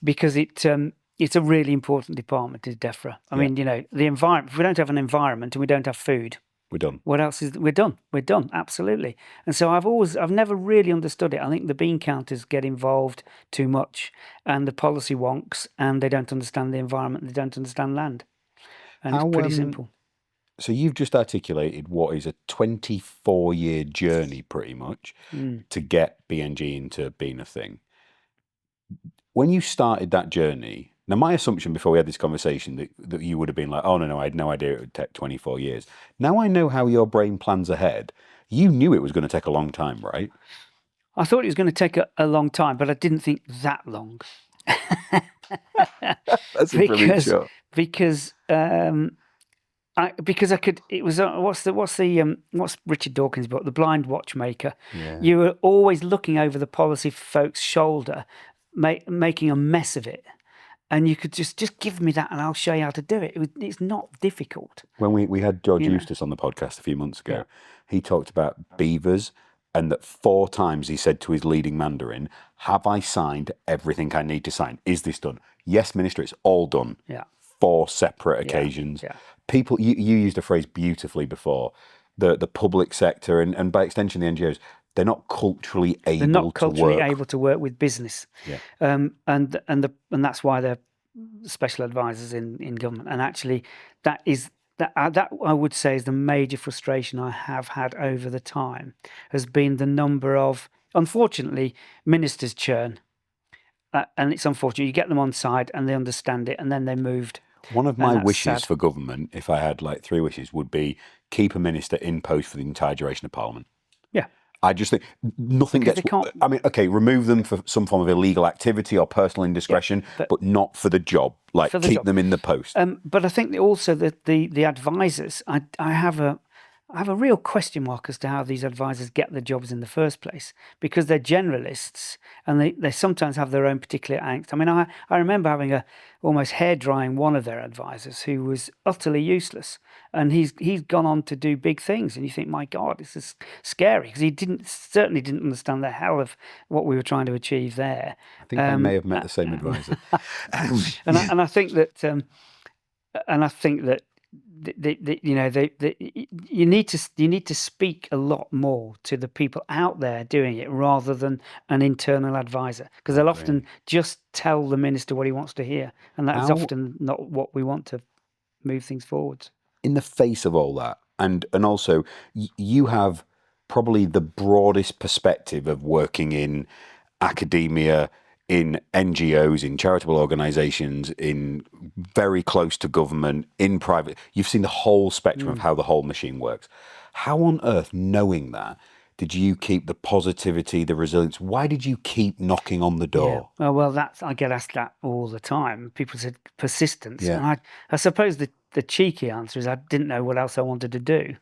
because it's a really important department, is DEFRA. I mean, the environment, if we don't have an environment and we don't have food, We're done. what else is, we're done, absolutely. And so I've never really understood it. I think the bean counters get involved too much, and the policy wonks, and they don't understand the environment, they don't understand land. And it's pretty simple. So you've just articulated what is a 24-year journey pretty much to get BNG into being a thing. When you started that journey, now my assumption before we had this conversation that you would have been like, oh no, I had no idea it would take 24 years. Now I know how your brain plans ahead. You knew it was going to take a long time, right? I thought it was going to take a long time, but I didn't think that long. That's a brilliant shot. Because I could. It was what's Richard Dawkins' book, The Blind Watchmaker. Yeah. You were always looking over the policy folks' shoulder, making a mess of it, and you could just give me that and I'll show you how to do it. It's not difficult. When we had George You know. Eustace on the podcast a few months ago, Yeah. he talked about beavers, and that 4 times he said to his leading Mandarin, "Have I signed everything I need to sign? Is this done?" "Yes, Minister, it's all done." Yeah. 4 separate occasions. Yeah. People, you used a phrase beautifully before, the public sector and by extension the NGOs, they're not culturally able They're not culturally to work. able to work with business. Yeah. And that's why they're special advisors in government. And actually, that I would say is the major frustration I have had over the time, has been the number of, unfortunately, ministers churn. And it's unfortunate. You get them on side and they understand it, and then they moved. One of And my that's wishes sad. for government, if I had like 3 wishes, would be keep a minister in post for the entire duration of Parliament. Yeah. I just think nothing Because gets. they can't- I mean, okay, remove them for some form of illegal activity or personal indiscretion, but not for the job. Like, for the keep job. them in the post. But I think also that the advisors, I have a real question mark as to how these advisors get the jobs in the first place, because they're generalists and they sometimes have their own particular angst. I mean, I remember having a almost hair drying one of their advisors who was utterly useless, and he's gone on to do big things, and you think, my God, this is scary, because he certainly didn't understand the hell of what we were trying to achieve there. I think I may have met the same advisor. And I think that you need to speak a lot more to the people out there doing it rather than an internal advisor, because they'll often just tell the minister what he wants to hear, and that's often not what we want to move things forward. In the face of all that, and also you have probably the broadest perspective of working in academia, in NGOs, in charitable organisations, in very close to government, in private. You've seen the whole spectrum of how the whole machine works. How on earth, knowing that, did you keep the positivity, the resilience? Why did you keep knocking on the door? Yeah. Well, I get asked that all the time. People said persistence, Yeah. and I suppose the cheeky answer is I didn't know what else I wanted to do,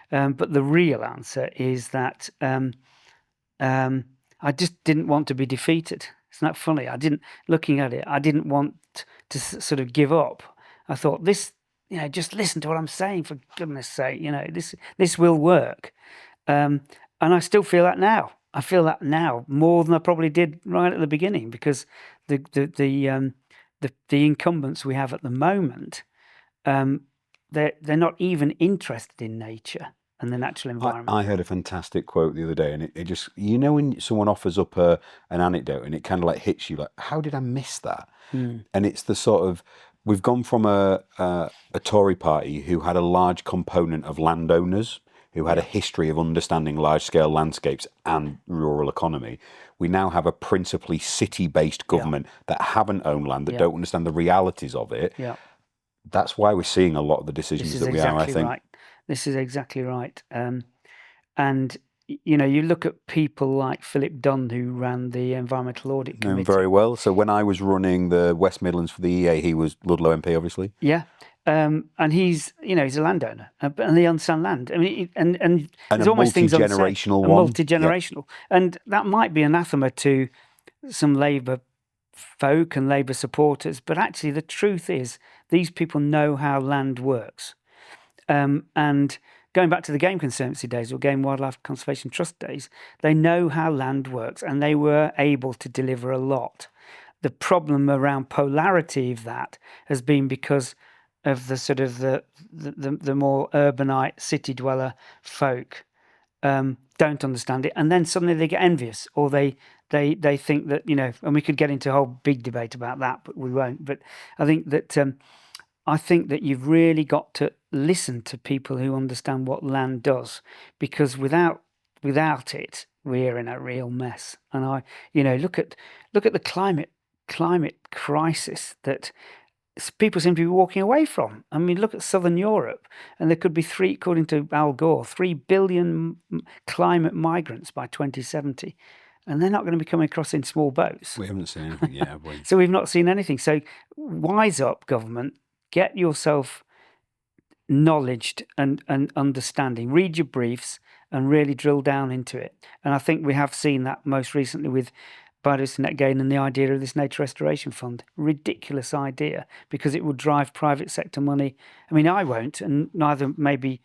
but the real answer is that I just didn't want to be defeated. Isn't that funny? Looking at it, I didn't want to sort of give up. I thought, this, just listen to what I'm saying, for goodness sake, this will work. And I still feel that now. I feel that now more than I probably did right at the beginning, because the incumbents we have at the moment, they're not even interested in nature and the natural environment. I heard a fantastic quote the other day, and it just, when someone offers up an anecdote and it kind of like hits you, like, how did I miss that? And it's the sort of, we've gone from a Tory party who had a large component of landowners, who had a history of understanding large-scale landscapes and rural economy. We now have a principally city-based government that haven't owned land, that don't understand the realities of it. Yeah. That's why we're seeing a lot of the decisions that we are, I think. Right. This is exactly right. And, you look at people like Philip Dunn, who ran the Environmental Audit Know him Committee. very well. So when I was running the West Midlands for the EA, he was Ludlow MP, obviously. Yeah. And he's a landowner, and they understand land. I mean, and there's almost things unsaid. Multi-generational A one. multi-generational. And that might be anathema to some Labour folk and Labour supporters, but actually the truth is these people know how land works. And going back to the Game Conservancy days, or Game Wildlife Conservation Trust days, they know how land works, and they were able to deliver a lot. The problem around polarity of that has been because of the sort of the more urbanite city dweller folk don't understand it, and then suddenly they get envious, or they think that, and we could get into a whole big debate about that, but we won't. But I think that you've really got to listen to people who understand what land does, because without it, we're in a real mess. And look at the climate crisis that people seem to be walking away from. I mean, look at Southern Europe, and there could be according to Al Gore, 3 billion climate migrants by 2070. And they're not going to be coming across in small boats. We haven't seen anything yet, have we? So we've not seen anything. So wise up, government. Get yourself knowledged and understanding. Read your briefs and really drill down into it. And I think we have seen that most recently with biodiversity net gain and the idea of this nature restoration fund. Ridiculous idea, because it would drive private sector money. I mean, I won't, and neither maybe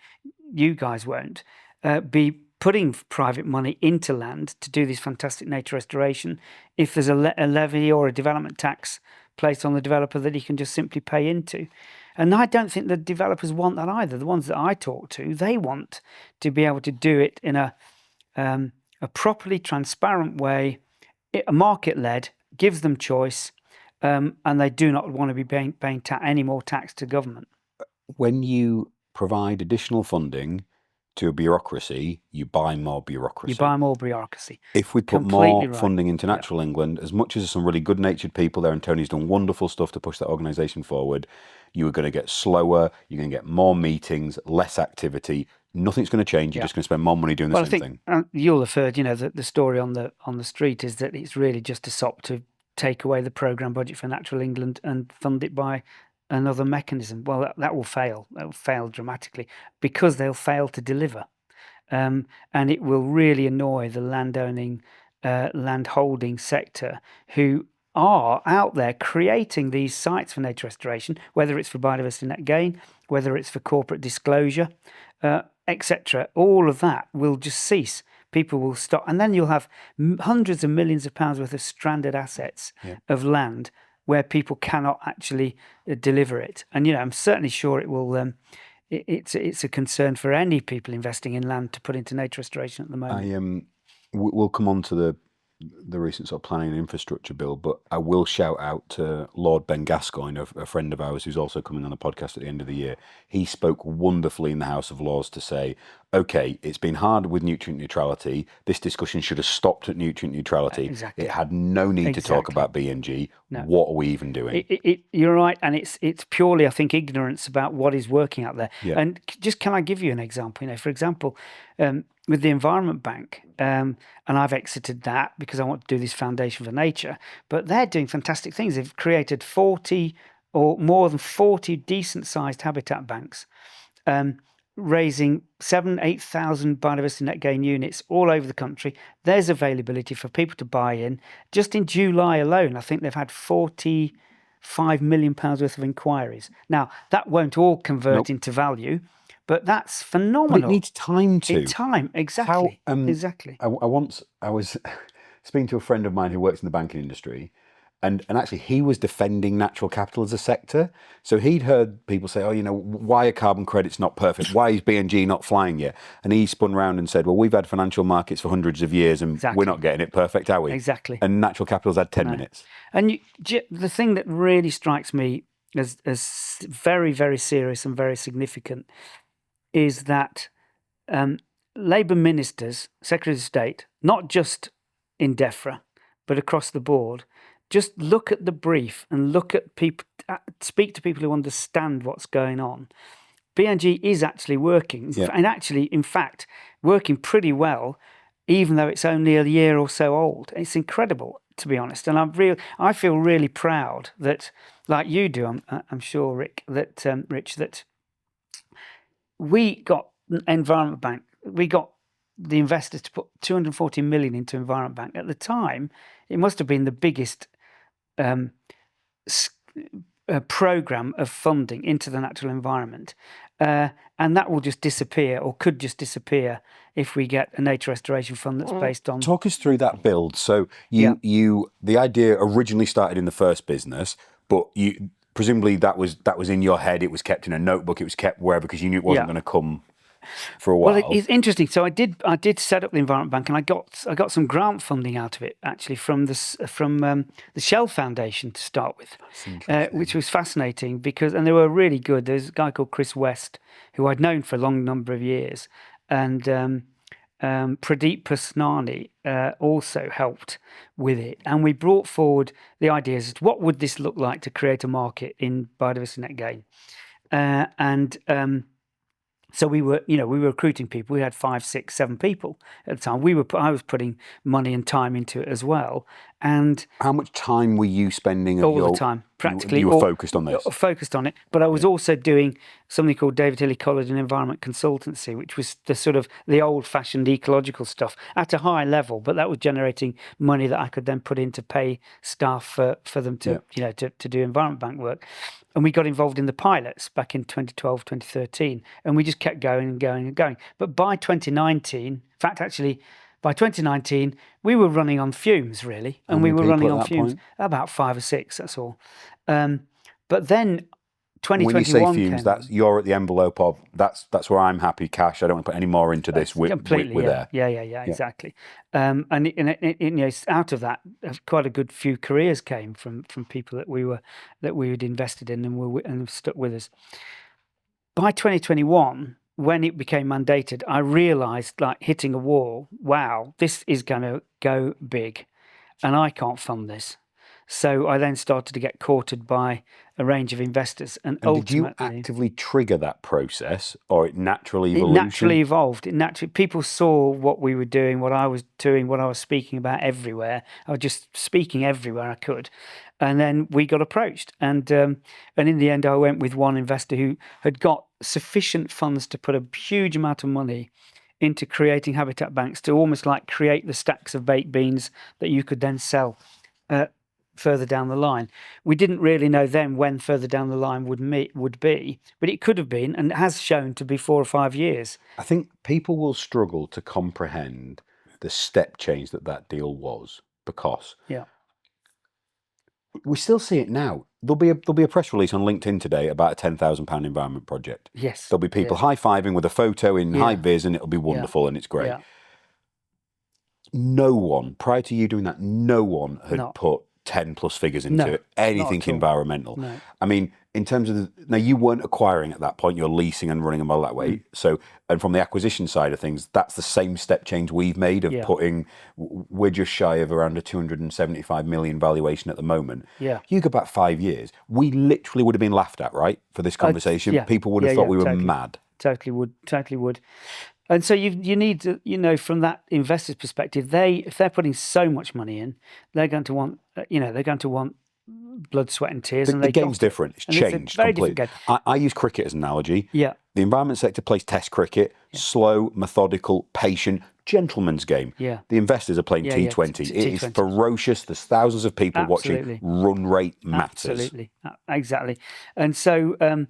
you guys won't, be putting private money into land to do this fantastic nature restoration if there's a levy or a development tax placed on the developer that he can just simply pay into. And I don't think the developers want that either. The ones that I talk to, they want to be able to do it in a properly transparent way, a market-led, gives them choice, and they do not want to be paying any more tax to government. When you provide additional funding to a bureaucracy, you buy more bureaucracy. You buy more bureaucracy. If we put Completely more right. funding into Natural England, as much as there's some really good-natured people there, and Tony's done wonderful stuff to push that organisation forward, you are going to get slower, you're going to get more meetings, less activity. Nothing's going to change. You're just going to spend more money doing the same thing. You'll have heard, the story on the street is that it's really just a sop to take away the programme budget for Natural England and fund it by another mechanism. Well, that will fail. That will fail dramatically because they'll fail to deliver. And it will really annoy the landowning, landholding sector who are out there creating these sites for nature restoration, whether it's for biodiversity net gain, whether it's for corporate disclosure, etc. All of that will just cease. People will stop. And then you'll have hundreds of millions of pounds worth of stranded assets of land where people cannot actually deliver it. And, I'm certainly sure it will... It's a concern for any people investing in land to put into nature restoration at the moment. We'll come on to the recent sort of planning and infrastructure bill, but I will shout out to Lord Ben Gascoigne, a friend of ours who's also coming on the podcast at the end of the year. He spoke wonderfully in the House of Lords to say, okay, it's been hard with nutrient neutrality. This discussion should have stopped at nutrient neutrality. Exactly. It had no need to talk about BNG. No. What are we even doing? You're right, and it's purely, I think, ignorance about what is working out there. Yeah. And just can I give you an example? For example, with the Environment Bank, and I've exited that because I want to do this Foundation for Nature, but they're doing fantastic things. They've created 40 or more than 40 decent-sized habitat banks, raising 8,000 biodiversity net gain units all over the country. There's availability for people to buy in. Just in July alone, I think they've had £45 million worth of inquiries. Now, that won't all convert into value, but that's phenomenal. But it needs time to. Exactly. Exactly. I was speaking to a friend of mine who works in the banking industry, and actually he was defending natural capital as a sector. So he'd heard people say, why are carbon credits not perfect? Why is BNG not flying yet? And he spun around and said, well, we've had financial markets for hundreds of years and we're not getting it perfect, are we? Exactly. And natural capital's had 10 minutes. And the thing that really strikes me as very, very serious and very significant is that Labour ministers, Secretaries of State, not just in DEFRA, but across the board, just look at the brief and look at people, speak to people who understand what's going on. BNG is actually working, and actually, in fact, working pretty well, even though it's only a year or so old. It's incredible, to be honest. And I feel really proud that, like you do, I'm sure, Rich, that we got Environment Bank. We got the investors to put 240 million into Environment Bank. At the time, it must have been the biggest program of funding into the natural environment, and that will just disappear, or could just disappear, if we get a nature restoration fund that's based on. Talk us through that build. So the idea originally started in the first business, but you presumably that was in your head. It was kept in a notebook. It was kept wherever because you knew it wasn't going to come for a while. Well, it's interesting. So I did set up the Environment Bank, and I got some grant funding out of it, actually, from the Shell Foundation to start with, which was fascinating because they were really good. There's a guy called Chris West who I'd known for a long number of years, and Pradeep Pasnani also helped with it, and we brought forward the ideas: what would this look like to create a market in biodiversity net gain, so we were recruiting people. We had 5, 6, 7 people at the time. I was putting money and time into it as well, And How much time were you spending at all your... the time, practically. You were focused on this? Focused on it. But I was also doing something called David Hill Ecology and Environment Consultancy, which was the sort of the old-fashioned ecological stuff at a high level, but that was generating money that I could then put in to pay staff for them to, to do Environment Bank work. And we got involved in the pilots back in 2012, 2013, and we just kept going and going and going. But by 2019, in fact, actually, by 2019, we were running on fumes, really. And we were running on fumes. About 5 or 6, that's all. But then 2021 when you say fumes, came. you're at the envelope of, that's where I'm happy, cash. I don't want to put any more into this. We're there. Yeah, exactly. And out of that, quite a good few careers came from people that we had invested in and stuck with us. By 2021, when it became mandated, I realised, like hitting a wall, wow, this is going to go big, and I can't fund this. So I then started to get courted by a range of investors, and ultimately, did you actively trigger that process, or it naturally evolution? It naturally evolved. People saw what we were doing, what I was doing, what I was speaking about everywhere. I was just speaking everywhere I could, and then we got approached, and in the end, I went with one investor who had got sufficient funds to put a huge amount of money into creating habitat banks to almost like create the stacks of baked beans that you could then sell further down the line. We didn't really know then when further down the line would be, but it could have been, and it has shown to be 4 or 5 years. I think people will struggle to comprehend the step change that deal was, because we still see it now. There'll be a press release on LinkedIn today about a £10,000 environment project. Yes. There'll be people high-fiving with a photo in high vis, and it'll be wonderful and it's great. Yeah. No one, prior to you doing that, no one had put 10 plus figures into anything environmental. No. I mean, in terms of now, you weren't acquiring at that point, you're leasing and running them all that way. So, and from the acquisition side of things, that's the same step change we've made of putting, we're just shy of around a 275 million valuation at the moment. You go back 5 years, we literally would have been laughed at, right, for this conversation. People would have thought we were mad. Totally would. And so you need to, from that investor's perspective, if they're putting so much money in, they're going to want, blood, sweat, and tears. The game's different. It's changed it's a very completely. Different game. I use cricket as an analogy. Yeah. The environment sector plays test cricket, slow, methodical, patient, gentleman's game. Yeah. The investors are playing T20. It is ferocious. There's thousands of people watching. Run rate matters. Absolutely. Exactly. And so, and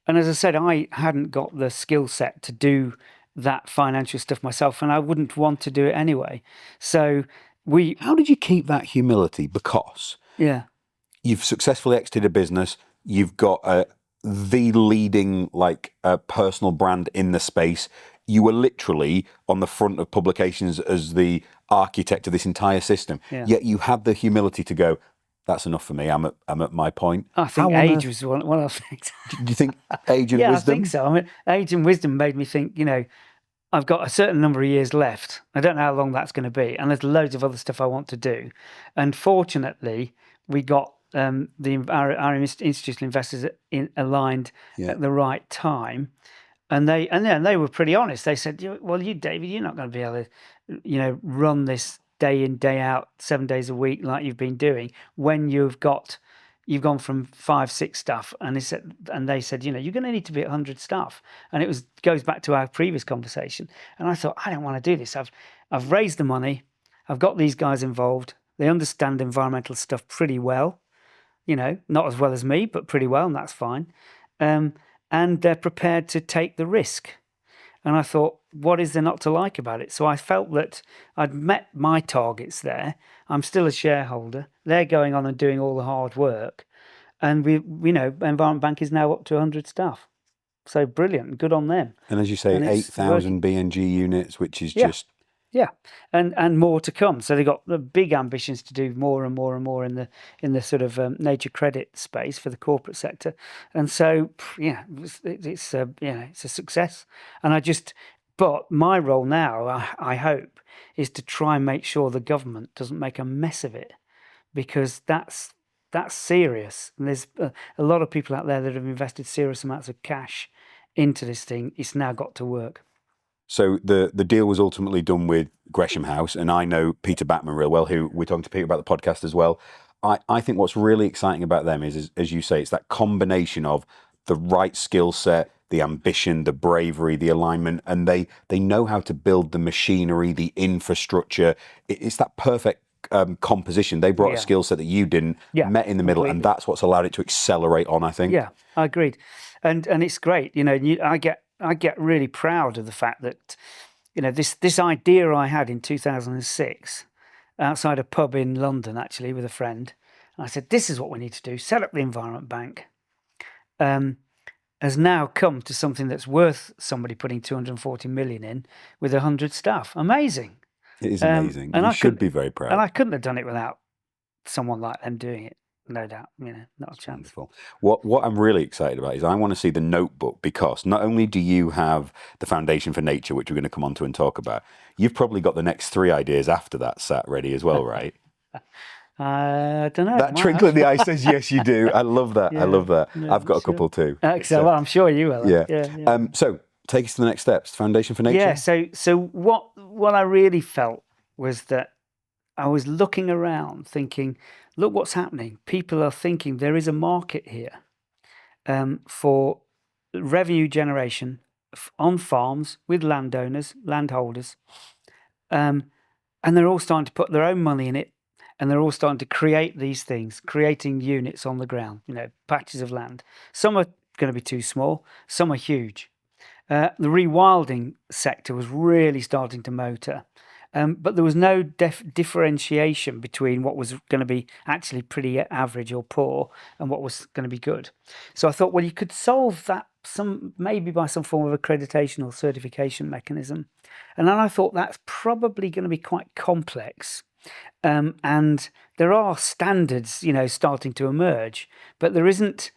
as I said, I hadn't got the skill set to do that financial stuff myself, and I wouldn't want to do it anyway. So how did you keep that humility? Because you've successfully exited a business, you've got the leading personal brand in the space. You were literally on the front of publications as the architect of this entire system. Yet you had the humility to go, that's enough for me. I'm at my point. I think age was one of the things. Do you think age and wisdom? I think so. I mean, age and wisdom made me think, I've got a certain number of years left. I don't know how long that's going to be. And there's loads of other stuff I want to do. And fortunately, we got our institutional investors aligned at the right time. And they were pretty honest. They said, well, David, you're not going to be able to, run this day in, day out, 7 days a week like you've been doing when you've gone from 5, 6 staff, and they said, you're going to need to be at 100 staff, and it goes back to our previous conversation. And I thought, I don't want to do this. I've raised the money, I've got these guys involved. They understand environmental stuff pretty well, not as well as me, but pretty well, and that's fine. And they're prepared to take the risk. And I thought, what is there not to like about it? So I felt that I'd met my targets there. I'm still a shareholder. They're going on and doing all the hard work. And Environment Bank is now up to 100 staff. So brilliant. Good on them. And as you say, 8,000 BNG units, which is just... Yeah, and more to come. So they've got the big ambitions to do more and more and more in the sort of nature credit space for the corporate sector. And so it's a success. And but my role now, I hope, is to try and make sure the government doesn't make a mess of it, because that's serious. And there's a lot of people out there that have invested serious amounts of cash into this thing. It's now got to work. So the deal was ultimately done with Gresham House, and I know Peter Backman real well, who we're talking to Peter about the podcast as well. I think what's really exciting about them is, as you say, it's that combination of the right skill set, the ambition, the bravery, the alignment, and they know how to build the machinery, the infrastructure. It's that perfect composition. They brought a skill set that you didn't, met in the middle, and that's what's allowed it to accelerate on, I think. Yeah, I agreed, and it's great. I get really proud of the fact that, this idea I had in 2006 outside a pub in London, actually, with a friend. And I said, this is what we need to do, set up the Environment Bank, has now come to something that's worth somebody putting 240 million in with 100 staff. Amazing. It is amazing. And you should be very proud. And I couldn't have done it without someone like them doing it. No doubt, not a chance. Wonderful. What I'm really excited about is I want to see the notebook, because not only do you have the Foundation for Nature, which we're going to come on to and talk about, you've probably got the next 3 ideas after that sat ready as well, right? I don't know. That twinkle in the eye says yes, you do. I love that. I love that. Yeah, I've got a couple too. Excellent. Well, I'm sure you will. Yeah. So take us to the next steps. Foundation for Nature. Yeah. So what I really felt was that I was looking around thinking, look what's happening. People are thinking there is a market here for revenue generation on farms with landowners, landholders. And they're all starting to put their own money in it. And they're all starting to create these things, creating units on the ground, patches of land. Some are going to be too small, some are huge. The rewilding sector was really starting to motor. But there was no differentiation between what was going to be actually pretty average or poor and what was going to be good. So I thought, well, you could solve that maybe by some form of accreditation or certification mechanism. And then I thought that's probably going to be quite complex. And there are standards, starting to emerge, but there isn't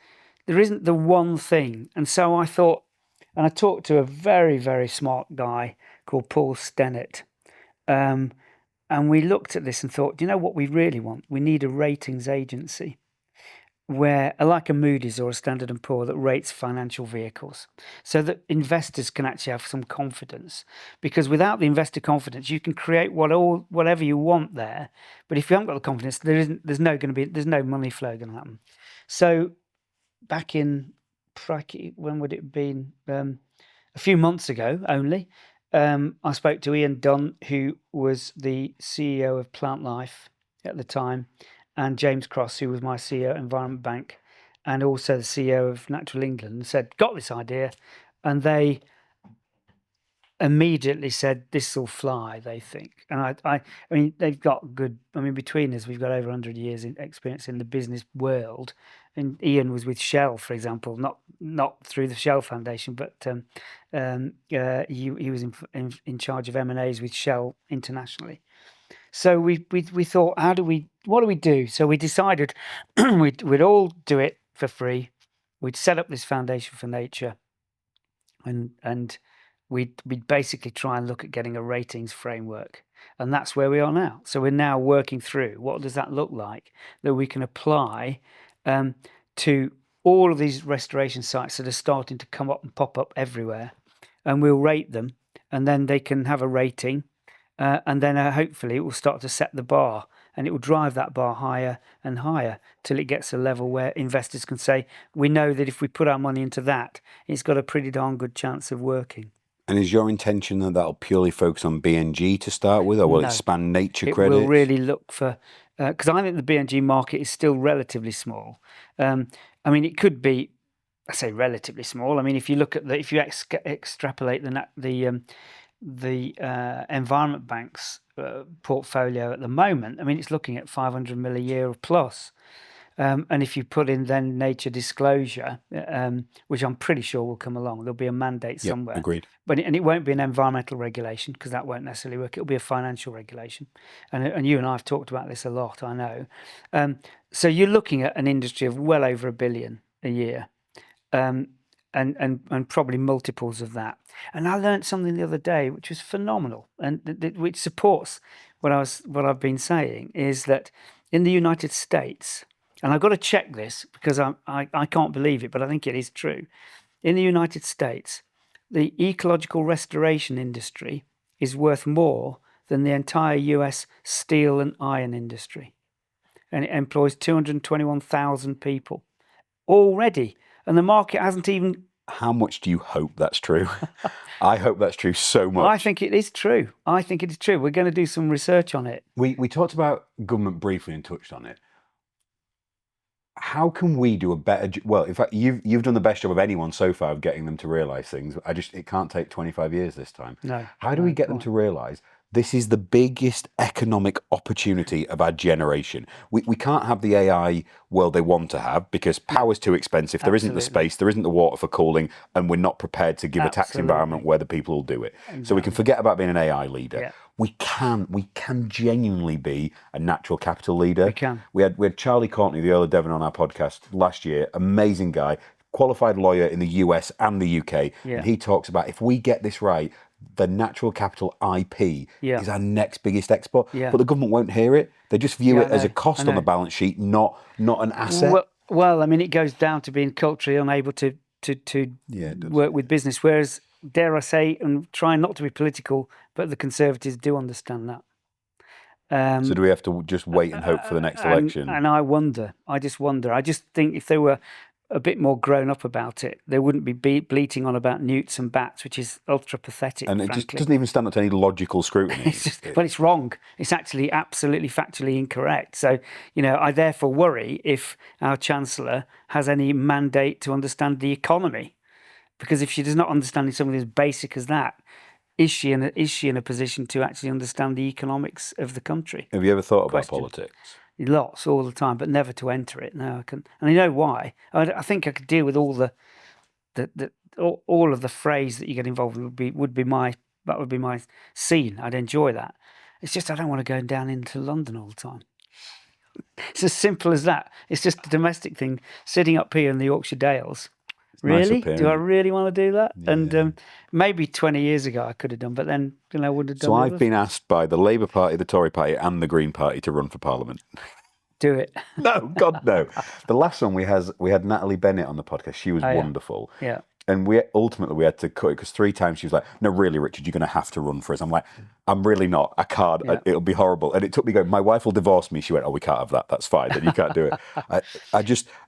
the one thing. And so I thought, and I talked to a very, very smart guy called Paul Stennett. And we looked at this and thought, do you know what we really want? We need a ratings agency where, like a Moody's or a Standard & Poor, that rates financial vehicles so that investors can actually have some confidence. Because without the investor confidence, you can create whatever you want there. But if you haven't got the confidence, there's no money flow going to happen. So back in, when would it have been? A few months ago only, I spoke to Ian Dunn, who was the CEO of Plant Life at the time, and James Cross, who was my CEO at Environment Bank, and also the CEO of Natural England, and said, got this idea. And they immediately said, this will fly, they think. And I mean, they've got good, between us, we've got over 100 years in experience in the business world. And Ian was with Shell, for example, not through the Shell Foundation, but he was in charge of M&As with Shell internationally. So we thought, what do we do? So we decided we'd all do it for free. We'd set up this Foundation for Nature, and we'd basically try and look at getting a ratings framework. And that's where we are now. So we're now working through what does that look like that we can apply to all of these restoration sites that are starting to come up and pop up everywhere. And we'll rate them, and then they can have a rating. And then hopefully it will start to set the bar, and it will drive that bar higher and higher till it gets a level where investors can say, we know that if we put our money into that, it's got a pretty darn good chance of working. And is your intention that that'll purely focus on BNG to start with, or will it span nature credits? It will really look for, because I think the BNG market is still relatively small. It could be, I say relatively small. If you look at if you extrapolate the Environment Bank's portfolio at the moment, it's looking at 500 million a year plus. And if you put in then nature disclosure, which I'm pretty sure will come along, there'll be a mandate somewhere. Agreed. But it won't be an environmental regulation, because that won't necessarily work. It'll be a financial regulation. And you and I have talked about this a lot, I know. So you're looking at an industry of well over $1 billion a year, and probably multiples of that. And I learned something the other day which was phenomenal, and which supports what I've been saying, is that in the United States, and I've got to check this because I can't believe it, but I think it is true. In the United States, the ecological restoration industry is worth more than the entire US steel and iron industry. And it employs 221,000 people already. And the market hasn't even... How much do you hope that's true? I hope that's true so much. I think it is true. I think it is true. We're going to do some research on it. We talked about government briefly and touched on it. How can we do a better... Well, in fact, you've done the best job of anyone so far of getting them to realise things. It can't take 25 years this time. No. How do we get them to realise this is the biggest economic opportunity of our generation? We can't have the AI world they want to have because power's too expensive. There isn't the space, there isn't the water for cooling, and we're not prepared to give a tax environment where the people will do it. Exactly. So we can forget about being an AI leader. Yeah. We can genuinely be a natural capital leader. We can. We had Charlie Courtney, the Earl of Devon, on our podcast last year. Amazing guy, qualified lawyer in the US and the UK. Yeah. And he talks about if we get this right, the natural capital IP is our next biggest export. Yeah. But the government won't hear it. They just view it as a cost on the balance sheet, not an asset. Well, I mean, it goes down to being culturally unable to work with business. Whereas, dare I say, and trying not to be political, but the Conservatives do understand that. So do we have to just wait and hope for the next election? And I just wonder. I just think if they were a bit more grown up about it, they wouldn't be bleating on about newts and bats, which is ultra pathetic. And it frankly. Just doesn't even stand up to any logical scrutiny. But it's wrong. It's actually absolutely factually incorrect. So, I therefore worry if our Chancellor has any mandate to understand the economy. Because if she does not understand something as basic as that, is she in a position to actually understand the economics of the country? Have you ever thought about politics? Lots, all the time, but never to enter it. No, I can, and I know why. I think I could deal with all all of the phrase that you get involved with would be my scene. I'd enjoy that. It's just I don't want to go down into London all the time. It's as simple as that. It's just a domestic thing. Sitting up here in the Yorkshire Dales. Really? Nice. Do I really want to do that? Yeah. And maybe 20 years ago I could have done, but then I would have done. So I've been asked by the Labour Party, the Tory Party, and the Green Party to run for Parliament. Do it. No, God no. The last one we had Natalie Bennett on the podcast. She was wonderful. Yeah. And we ultimately had to cut it because 3 times she was like, "No, really, Richard, you're going to have to run for us." I'm like, "I'm really not. I can't. Yeah. It'll be horrible." And it took me going, "My wife will divorce me." She went, "Oh, we can't have that. That's fine. Then you can't do it."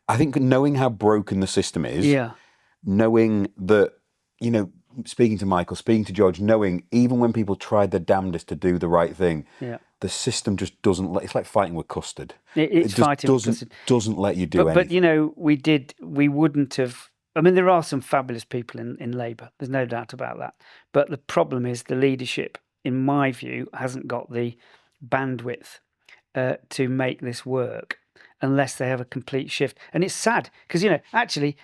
I think knowing how broken the system is. Yeah. Knowing that, speaking to Michael, speaking to George, knowing even when people tried their damnedest to do the right thing, the system just doesn't let. It's like fighting with custard. It just doesn't let you do anything. But we wouldn't have. I mean, there are some fabulous people in Labour. There's no doubt about that. But the problem is the leadership, in my view, hasn't got the bandwidth to make this work unless they have a complete shift. And it's sad because actually.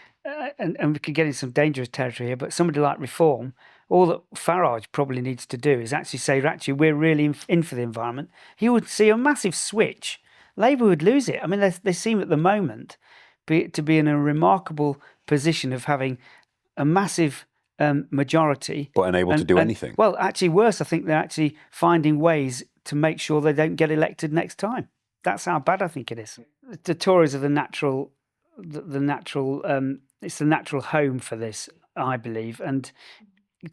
And we could get into some dangerous territory here, but somebody like Reform, all that Farage probably needs to do is actually say, we're really in for the environment. He would see a massive switch. Labour would lose it. I mean, they seem at the moment to be in a remarkable position of having a massive majority. But unable to do anything. Well, actually worse, I think they're actually finding ways to make sure they don't get elected next time. That's how bad I think it is. The Tories are the natural... it's the natural home for this, I believe, and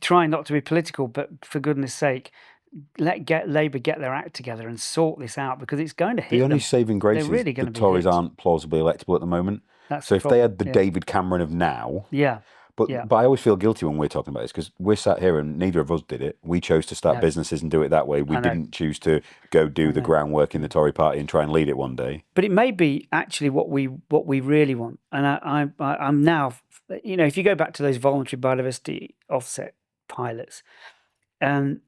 trying not to be political, but for goodness sake, let Labour get their act together and sort this out because it's going to hit them. The only saving grace is the Tories aren't plausibly electable at the moment. So if they had the David Cameron of now, but I always feel guilty when we're talking about this because we're sat here and neither of us did it. We chose to start businesses and do it that way. We didn't choose to go do the groundwork in the Tory party and try and lead it one day. But it may be actually what we really want. And I'm now, if you go back to those voluntary biodiversity offset pilots, the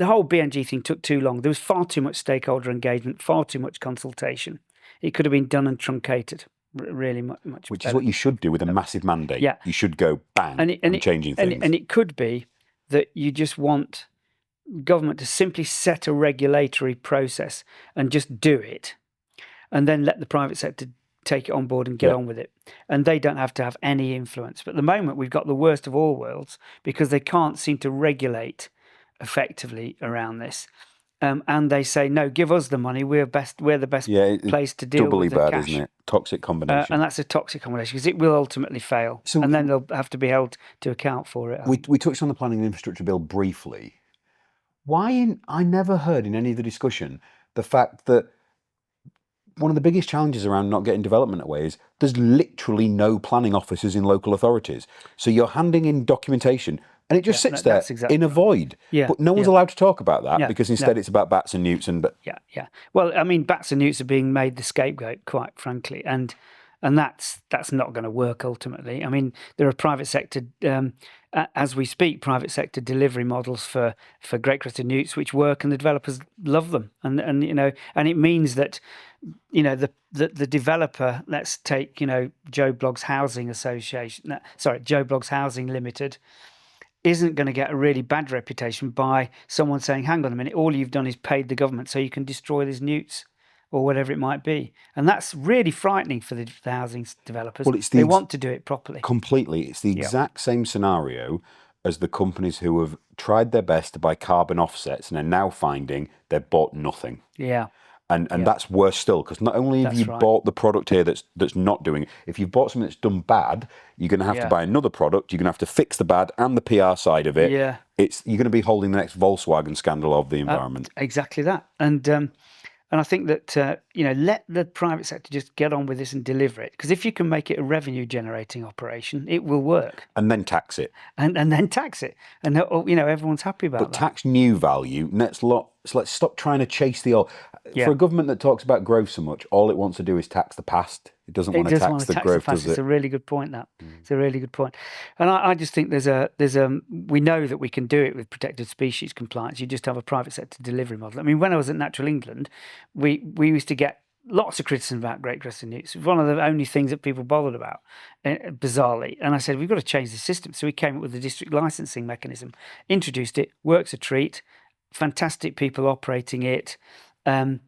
whole BNG thing took too long. There was far too much stakeholder engagement, far too much consultation. It could have been done and truncated. Really much which is what you should do with a massive mandate. Yeah. You should go bang and changing things. And it could be that you just want government to simply set a regulatory process and just do it and then let the private sector take it on board and get on with it. And they don't have to have any influence. But at the moment, we've got the worst of all worlds because they can't seem to regulate effectively around this. and they say, no, give us the money. We're the best place to deal doubly with the bad, cash. isn't it? Toxic combination. And that's a toxic combination because it will ultimately fail. So and then they'll have to be held to account for it. We touched on the Planning and Infrastructure Bill briefly. I never heard in any of the discussion the fact that one of the biggest challenges around not getting development away is there's literally no planning officers in local authorities. So you're handing in documentation and it just sits there in a void. Yeah, but no one's allowed to talk about that Yeah, because instead it's about bats and newts. Yeah. Well, I mean, bats and newts are being made the scapegoat, quite frankly, and that's not going to work ultimately. I mean, there are private sector, as we speak, private sector delivery models for great-crested newts which work, and the developers love them, and it means that the developer, let's take Joe Bloggs Housing Association, Joe Bloggs Housing Limited, isn't going to get a really bad reputation by someone saying, hang on a minute, all you've done is paid the government so you can destroy these newts or whatever it might be. And that's really frightening for the housing developers. Well, they want to do it properly. Completely. It's the exact same scenario as the companies who have tried their best to buy carbon offsets and are now finding they've bought nothing. Yeah. And that's worse still, because not only have you bought the product here that's not doing it, if you've bought something that's done bad, you're going to have to buy another product, you're going to have to fix the bad and the PR side of it. Yeah. You're going to be holding the next Volkswagen scandal of the environment. Exactly that. And I think that, let the private sector just get on with this and deliver it. Because if you can make it a revenue-generating operation, it will work. And then tax it. And then tax it. And, everyone's happy about that. But tax new value. Let's stop trying to chase the old. Yeah. For a government that talks about growth so much, all it wants to do is tax the past. It doesn't want to tax the growth, does it? It's a really good point, that. It's a really good point. And I just think we know that we can do it with protected species compliance. You just have a private sector delivery model. I mean, when I was at Natural England, we used to get lots of criticism about great-crested newts. It was one of the only things that people bothered about, bizarrely. And I said, we've got to change the system. So we came up with the district licensing mechanism, introduced it, works a treat, fantastic people operating it, and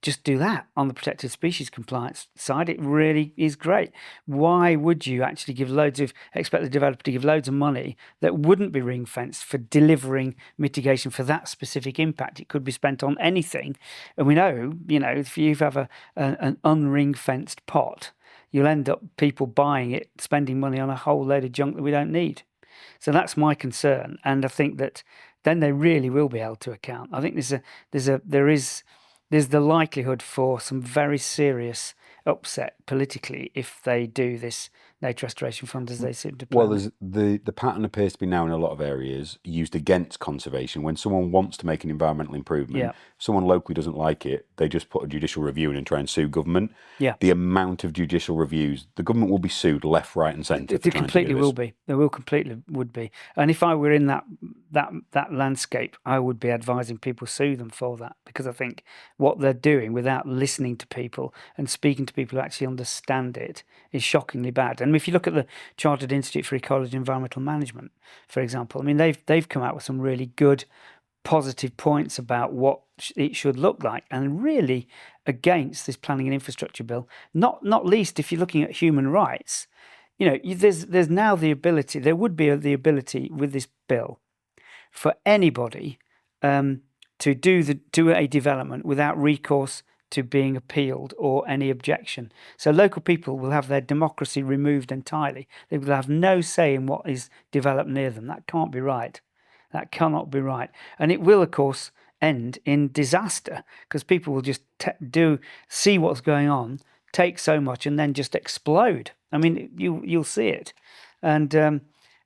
just do that on the protected species compliance side. It really is great. Why would you actually expect the developer to give loads of money that wouldn't be ring fenced for delivering mitigation for that specific impact? It could be spent on anything. And we know, if you have an unring fenced pot, you'll end up people buying it, spending money on a whole load of junk that we don't need. So that's my concern. And I think that then they really will be held to account. I think there's the likelihood for some very serious upset politically if they do this nature restoration fund as they seem to plan. Well, the pattern appears to be now in a lot of areas used against conservation. When someone wants to make an environmental improvement, someone locally doesn't like it, they just put a judicial review in and try and sue government. Yeah. The amount of judicial reviews, the government will be sued left, right and centre. They completely will be. They will completely would be. And if I were in that landscape, I would be advising people sue them for that, because I think what they're doing without listening to people and speaking to people who actually understand it is shockingly bad. And if you look at the Chartered Institute for Ecology and Environmental Management, for example, I mean, they've come out with some really good, positive points about what it should look like, and really against this planning and infrastructure bill. Not least if you're looking at human rights. There's now the ability. There would be the ability with this bill for anybody to do a development without recourse to being appealed or any objection. So local people will have their democracy removed entirely. They will have no say in what is developed near them. That can't be right. That cannot be right. And it will, of course, end in disaster, because people will just see what's going on, take so much, and then just explode. I mean, you'll see it.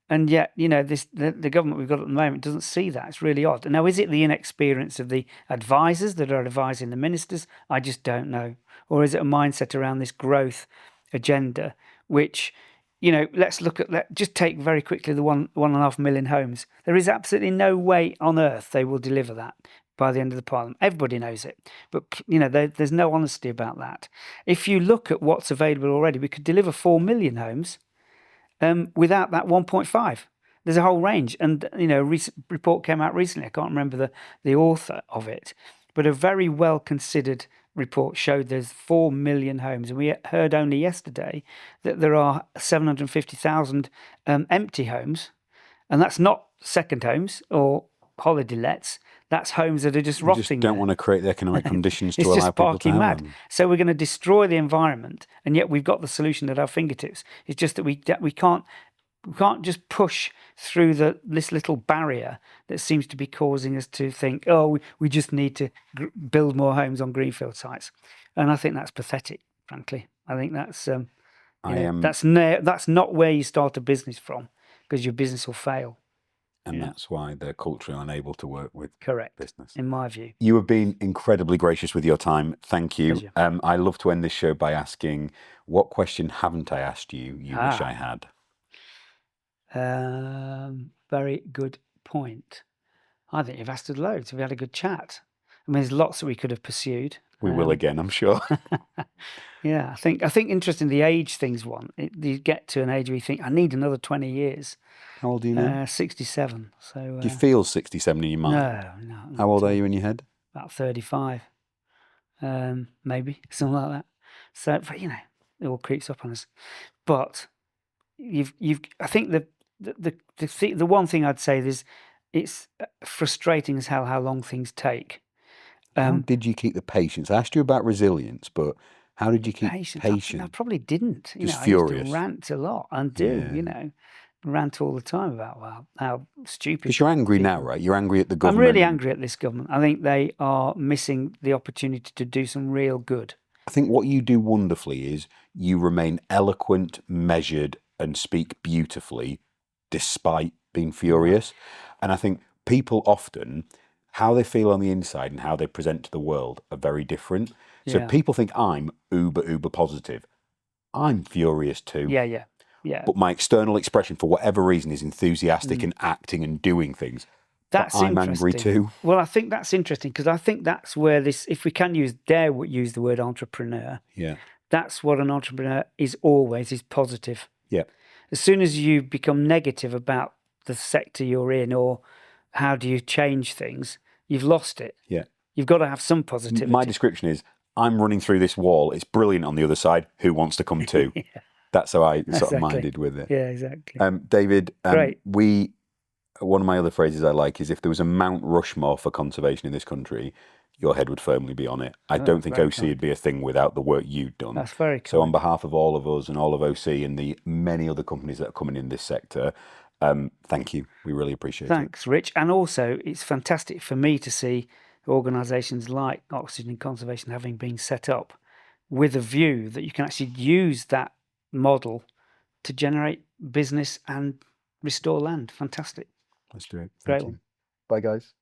And yet, the government we've got at the moment doesn't see that. It's really odd. Now, is it the inexperience of the advisors that are advising the ministers? I just don't know. Or is it a mindset around this growth agenda, which, let's just take very quickly the 1.5 million homes. There is absolutely no way on earth they will deliver that by the end of the Parliament. Everybody knows it. But, there's no honesty about that. If you look at what's available already, we could deliver 4 million homes without that 1.5. There's a whole range. And, a recent report came out recently. I can't remember the author of it, but a very well-considered report showed there's 4 million homes. And we heard only yesterday that there are 750,000 empty homes. And that's not second homes or holiday lets. that's homes that are just We rotting just don't there. want to create the economic conditions to It's allow just people to sparking have mad. them. So we're going to destroy the environment, and yet we've got the solution at our fingertips. It's just that we can't just push through this little barrier that seems to be causing us to think, oh, we just need to build more homes on greenfield sites, and I think that's pathetic. Frankly, I think that's that's not where you start a business from, because your business will fail. And that's why they're culturally unable to work with business. In my view. You have been incredibly gracious with your time. Thank you. Pleasure. I love to end this show by asking, what question haven't I asked you wish I had? Very good point. I think you've asked us loads. We've had a good chat. I mean, there's lots that we could have pursued. We will again, I'm sure. Yeah, I think interesting, the age thing's one. You get to an age where you think, I need another 20 years. How old are you now? 67. So do you feel 67 in your mind? No. How old are you in your head? About 35, maybe something like that. So, but, it all creeps up on us. But I think the one thing I'd say is, it's frustrating as hell how long things take. How did you keep the patience? I asked you about resilience, but how did you keep patience? I probably didn't. Just I furious. used to rant a lot, and rant all the time about how stupid. Because you're angry now, right? You're angry at the government. I'm really angry at this government. I think they are missing the opportunity to do some real good. I think what you do wonderfully is you remain eloquent, measured, and speak beautifully despite being furious. And I think people often, how they feel on the inside and how they present to the world are very different. So people think I'm uber positive. I'm furious too. Yeah. But my external expression, for whatever reason, is enthusiastic and acting and doing things. That's I'm angry too. Well, I think that's interesting, because I think that's where if we can dare use the word entrepreneur, that's what an entrepreneur is always, is positive. Yeah. As soon as you become negative about the sector you're in, or how do you change things, you've lost it. Yeah. You've got to have some positivity. My description is, I'm running through this wall. It's brilliant on the other side. Who wants to come too? That's how I sort of minded with it. Yeah, exactly. David, Great. One of my other phrases I like is, if there was a Mount Rushmore for conservation in this country, your head would firmly be on it. I don't think OC would be a thing without the work you've done. That's very kind. So on behalf of all of us and all of OC and the many other companies that are coming in this sector, thank you. We really appreciate it. Thanks, Rich. And also, it's fantastic for me to see organisations like Oxygen Conservation having been set up with a view that you can actually use that model to generate business and restore land. Fantastic. Let's do it. Great Thank you. Bye, guys.